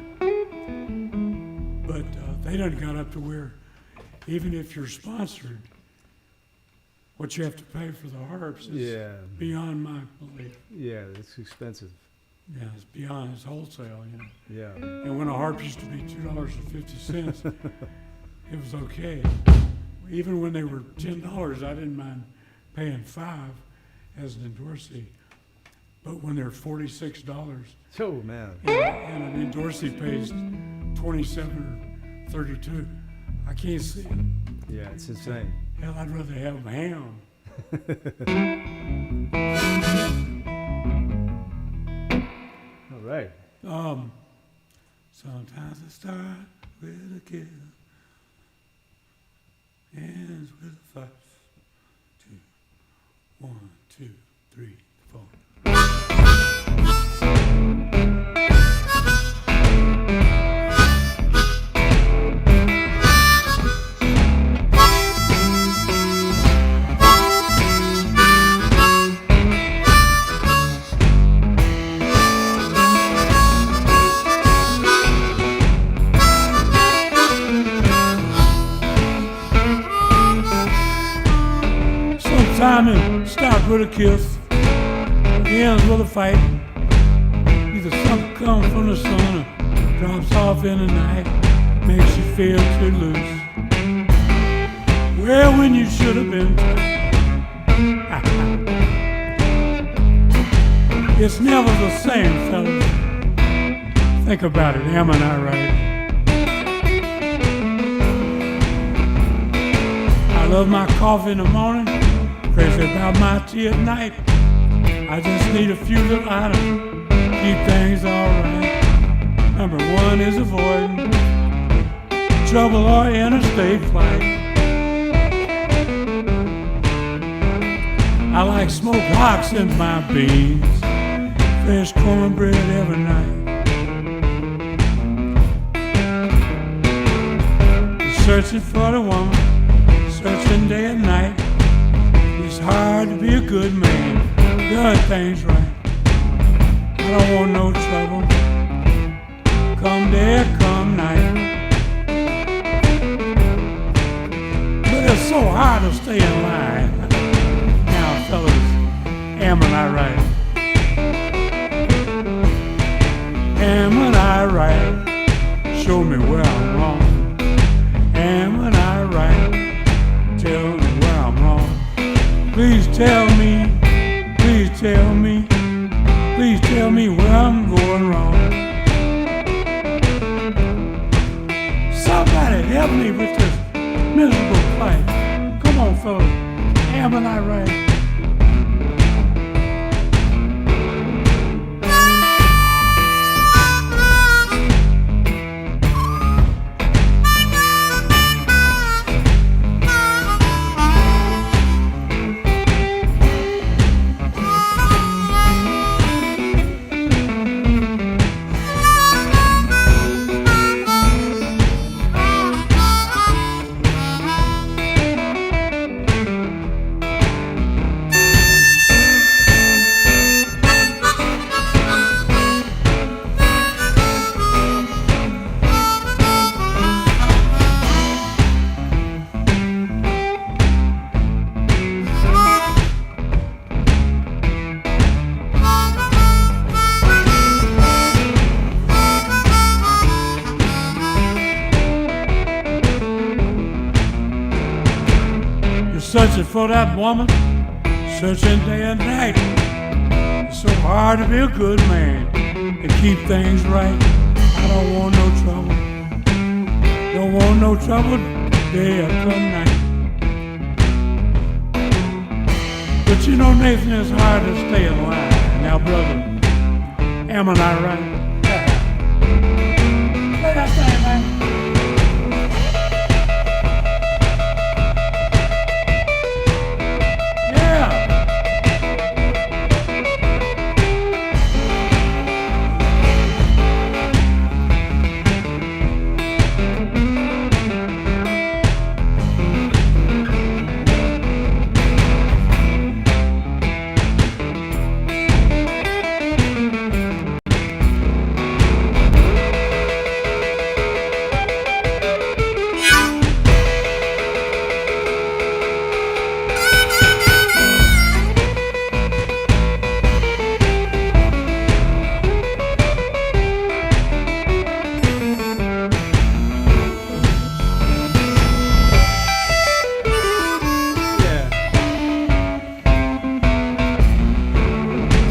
but they done got up to where even if you're sponsored, what you have to pay for the harps is beyond my belief. Yeah, it's expensive. Yeah, it's beyond, it's wholesale, you know. Yeah. And when a harp used to be $2.50, it was okay. Even when they were $10, I didn't mind paying $5 as an endorsee. But when they're $46, oh man, and an endorsee pays $27 or $32, I can't see it. Yeah, it's insane. Hell, I'd rather have ham. All right. Sometimes I start with a kiss, ends with a fuss. 2, 1, 2, 3, 4. Sometimes it starts with a kiss, ends with a fight. Either something comes from the sun or drops off in the night, makes you feel too loose. Well, when you should have been tight. It's never the same, fellas. Think about it, am I not right? I love my coffee in the morning, crazy about my tea at night. I just need a few little items, keep things alright. Number 1 is avoiding trouble or interstate flight. I like smoked hocks in my beans, fresh cornbread every night. The searching for the woman, searching day and night. It's hard to be a good man, doing things right. I don't want no trouble, come day or come night. But it's so hard to stay in line. Now, fellas, am I right? Am I right? Show me where I'm wrong. Am I right? Tell me where I'm wrong. Please tell me, please tell me, please tell me where I'm going wrong. Somebody help me with this miserable plight. Come on, fellas, am I right? Searching for that woman, searching day and night. It's so hard to be a good man and keep things right. I don't want no trouble, don't want no trouble day or come night. But you know, Nathan, it's hard to stay in line. Now, brother, am I right? Play that thing, man.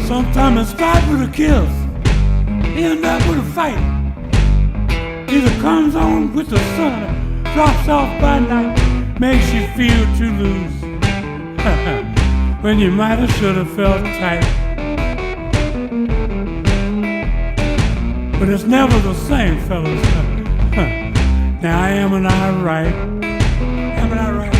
Sometimes it starts with a kiss, end up with a fight. Either comes on with the sun, or drops off by night, makes you feel to lose when you might have should have felt tight. But it's never the same, fellas. Now, am I right? Am I right?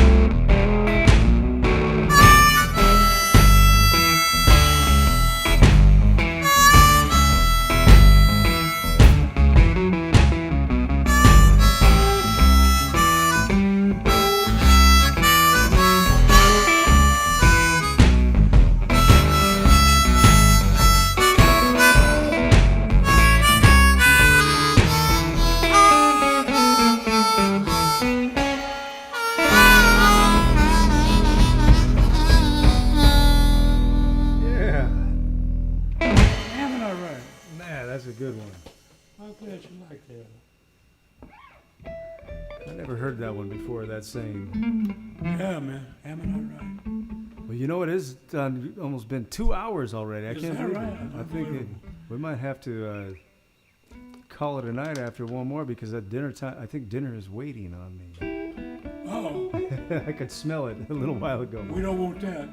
That's a good one. I'm glad you like that. I never heard that one before, that saying. Yeah, man. Am I right? Well, you know, it is done, almost been 2 hours already. I can't believe right? it. I think we might have to call it a night after one more because at dinner time, I think dinner is waiting on me. Oh. I could smell it a little while ago. We don't want that.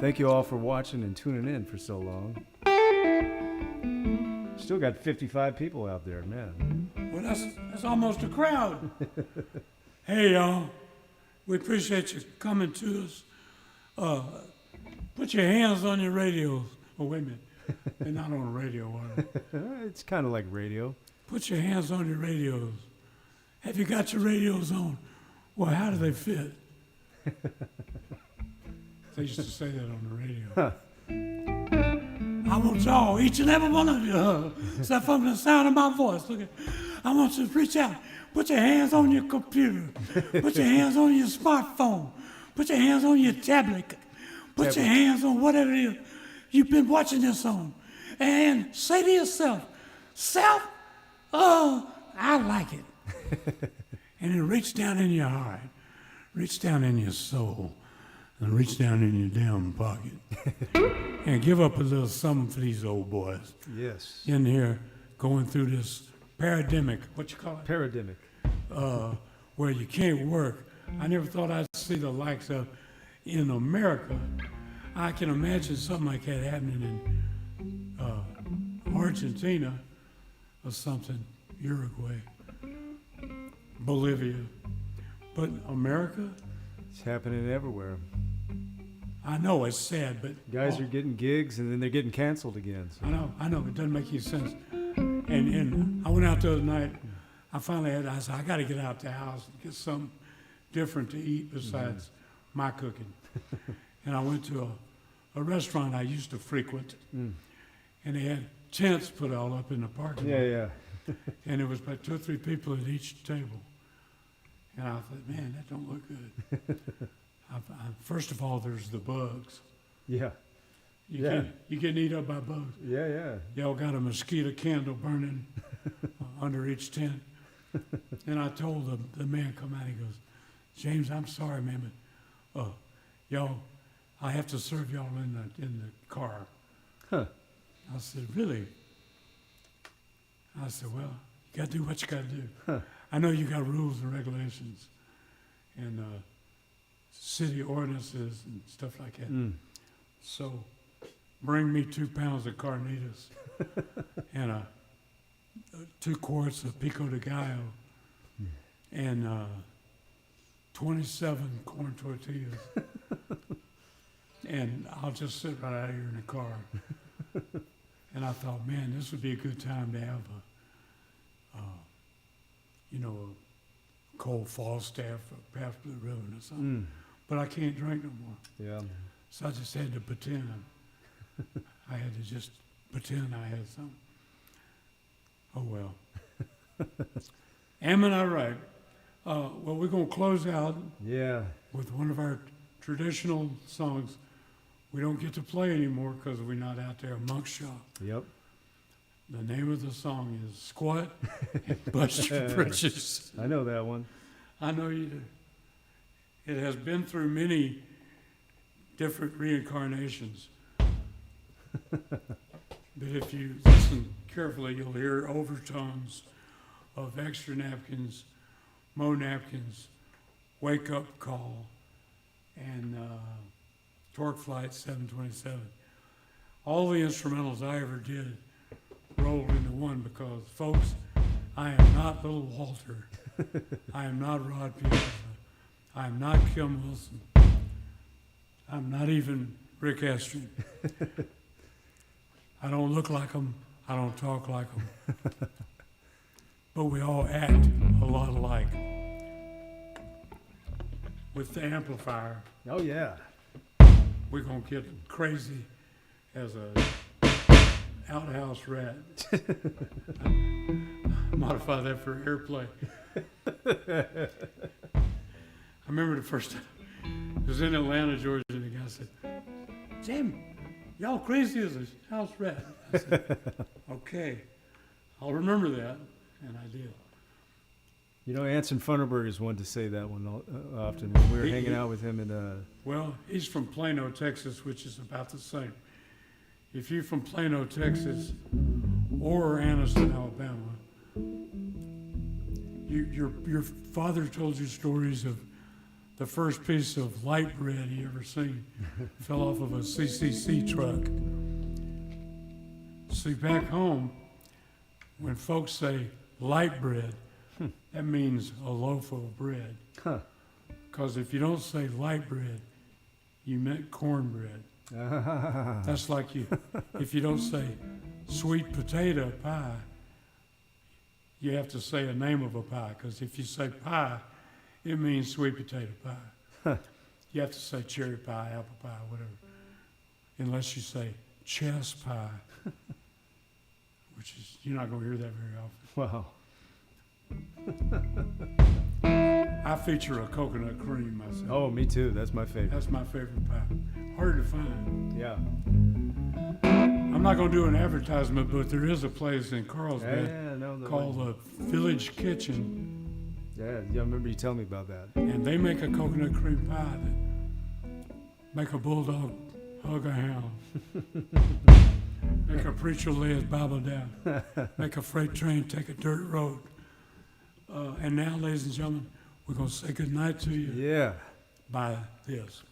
Thank you all for watching and tuning in for so long. Still got 55 people out there, man. Well, that's almost a crowd. Hey, y'all. We appreciate you coming to us. Put your hands on your radios. Oh, wait a minute. They're not on the radio, are they? It's kind of like radio. Put your hands on your radios have you got your radios on? Well, how do they fit? They used to say that on the radio. Huh. I want y'all, each and every one of you, except from the sound of my voice. Look at, I want you to reach out. Put your hands on your computer. Put your hands on your smartphone. Put your hands on your tablet. Put your hands on whatever it is you've been watching this on. And say to yourself, self, oh, I like it. And then reach down in your heart. Reach down in your soul. And reach down in your damn pocket. And give up a little something for these old boys. Yes. In here going through this pandemic. What you call it? Pandemic. Where you can't work. I never thought I'd see the likes of in America. I can imagine something like that happening in Argentina or something, Uruguay, Bolivia. But America? It's happening everywhere. I know it's sad, but guys are getting gigs and then they're getting canceled again. So. I know, it doesn't make any sense. And I went out the other night. I said, I got to get out the house and get something different to eat besides my cooking. And I went to a restaurant I used to frequent, and they had tents put all up in the parking lot. Yeah. And there was about 2 or 3 people at each table. And I thought, man, that don't look good. First of all, there's the bugs. Yeah. You get eaten up by bugs. Yeah. Y'all got a mosquito candle burning under each tent. And I told the man come out, he goes, James, I'm sorry, man, but y'all, I have to serve y'all in the car. Huh. I said, really? I said, well, you got to do what you got to do. Huh. I know you got rules and regulations and city ordinances and stuff like that. So bring me 2 pounds of carnitas and 2 quarts of pico de gallo and 27 corn tortillas. And I'll just sit right out here in the car. And I thought, man, this would be a good time to have a cold Falstaff or Pabst Blue Ribbon or something. But I can't drink no more. Yeah. So I just had to pretend. I had to just pretend I had something. Oh, well. Am I right? Well, we're going to close out with one of our traditional songs. We don't get to play anymore because we're not out there amongst y'all. Yep. The name of the song is Squat and Bust Your Britches. I know that one. I know you do. It has been through many different reincarnations. But if you listen carefully, you'll hear overtones of Extra Napkins, Mo Napkins, Wake Up Call, and Torque Flight 727. All the instrumentals I ever did rolled into one because, folks, I am not Little Walter. I am not Rod Piazza. I am not Kim Wilson. I'm not even Rick Astley. I don't look like them. I don't talk like them. But we all act a lot alike. With the amplifier. Oh, yeah. We're going to get crazy as a outhouse rat. Modify that for airplay. I remember the first time. It was in Atlanta, Georgia, and the guy said, Jim, y'all crazy as a house rat. I said, okay, I'll remember that. And I did. You know, Anson Funderburg is one to say that one often. When we were hanging out with him in well, he's from Plano, Texas, which is about the same. If you're from Plano, Texas, or Anniston, Alabama, your father told you stories of the first piece of light bread he ever seen. Fell off of a CCC truck. See, back home, when folks say light bread, that means a loaf of bread. Because if you don't say light bread, you meant cornbread. That's like if you don't say sweet potato pie, you have to say a name of a pie, because if you say pie, it means sweet potato pie. You have to say cherry pie, apple pie, whatever. Unless you say chess pie, which is, you're not going to hear that very often. Wow. I feature a coconut cream myself. Oh, me too. That's my favorite. That's my favorite pie. Hard to find. Yeah. I'm not going to do an advertisement, but there is a place in Carlsbad called the Village Kitchen. Yeah, I remember you telling me about that. And they make a coconut cream pie that make a bulldog hug a hound. Make a preacher lay his Bible down. Make a freight train take a dirt road. And now, ladies and gentlemen, we're going to say goodnight to you. Yeah. By this.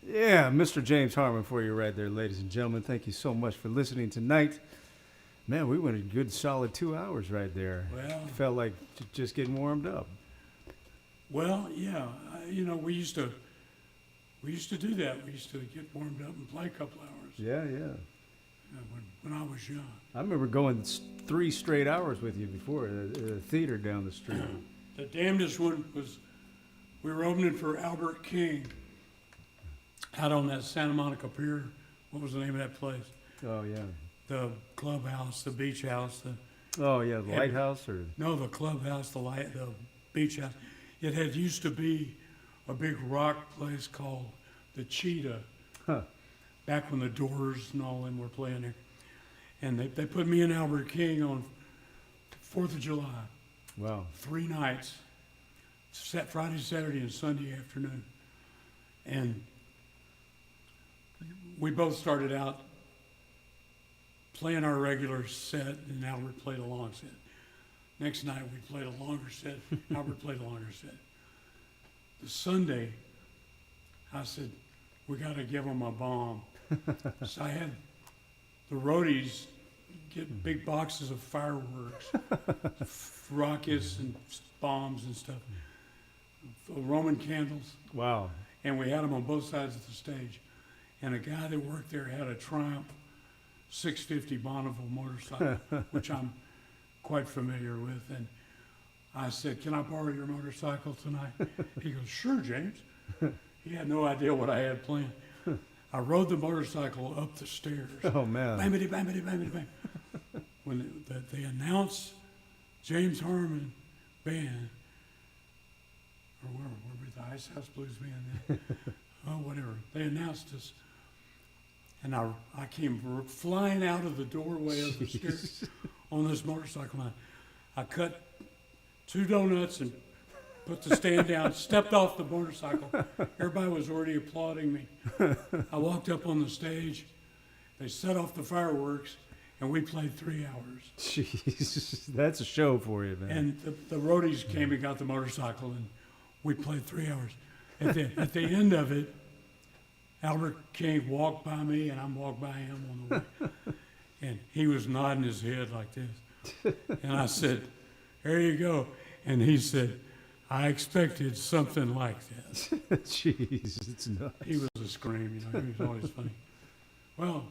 Yeah, Mr. James Harman for you right there, ladies and gentlemen. Thank you so much for listening tonight. Man, we went a good solid 2 hours right there. Well, Felt like just getting warmed up. well, yeah. We used to do that. We used to get warmed up and play a couple hours. Yeah, yeah. When I was young. I remember going 3 straight hours with you before at a theater down the street. The damnedest one was we were opening for Albert King out on that Santa Monica Pier. What was the name of that place? Oh, yeah. The clubhouse, the beach house, Oh, yeah, the lighthouse or? no, the clubhouse, the beach house. It had used to be a big rock place called the Cheetah. Huh. Back when the Doors and all them were playing there. And they put me and Albert King on 4th of July. Wow. 3 nights. Friday, Saturday, and Sunday afternoon. And we both started out playing our regular set, and Albert played a long set. Next night we played a longer set. Albert played a longer set. The Sunday, I said, we got to give them a bomb. So I had the roadies get big boxes of fireworks, rockets and bombs and stuff, Roman candles. Wow. And we had them on both sides of the stage. And a guy that worked there had a Triumph 650 Bonneville motorcycle, which I'm quite familiar with. And I said, can I borrow your motorcycle tonight? He goes, sure, James. He had no idea what I had planned. I rode the motorcycle up the stairs. Oh, man. Bamity, bamity, bamity, bam. When they announced James Harman Band, or where were the Ice House Blues Band then? Oh, whatever. They announced us. And I came flying out of the doorway of the stairs on this motorcycle. I cut 2 donuts and put the stand down, stepped off the motorcycle. Everybody was already applauding me. I walked up on the stage. They set off the fireworks, and we played 3 hours. Jeez, that's a show for you, man. And the roadies came and got the motorcycle, and we played 3 hours. At the end of it, Albert King walked by me, and I walked by him on the way. And he was nodding his head like this. And I said, there you go. And he said, I expected something like this. Jeez, it's nuts. He was a scream, he was always funny. Well,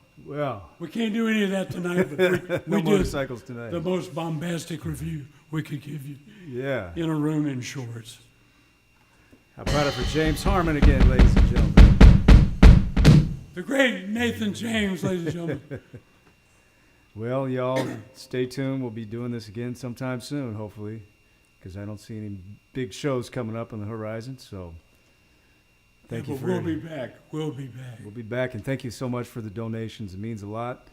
we can't do any of that tonight, but no we did motorcycles tonight. the most bombastic review we could give you Yeah. in a room in shorts. How about it for James Harman again, ladies and gentlemen? The great Nathan James, ladies and gentlemen. Well, y'all, stay tuned. We'll be doing this again sometime soon, hopefully, because I don't see any big shows coming up on the horizon. So, thank you for. We'll be back. We'll be back. We'll be back, and thank you so much for the donations. It means a lot,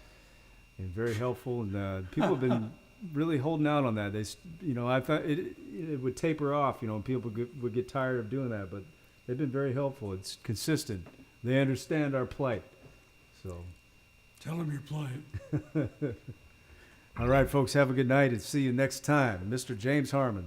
and very helpful. And people have been really holding out on that. I thought it would taper off, and people would get tired of doing that, but they've been very helpful. It's consistent. They understand our plight. So. Tell them your plight. All right, folks, have a good night and see you next time. Mr. James Harman.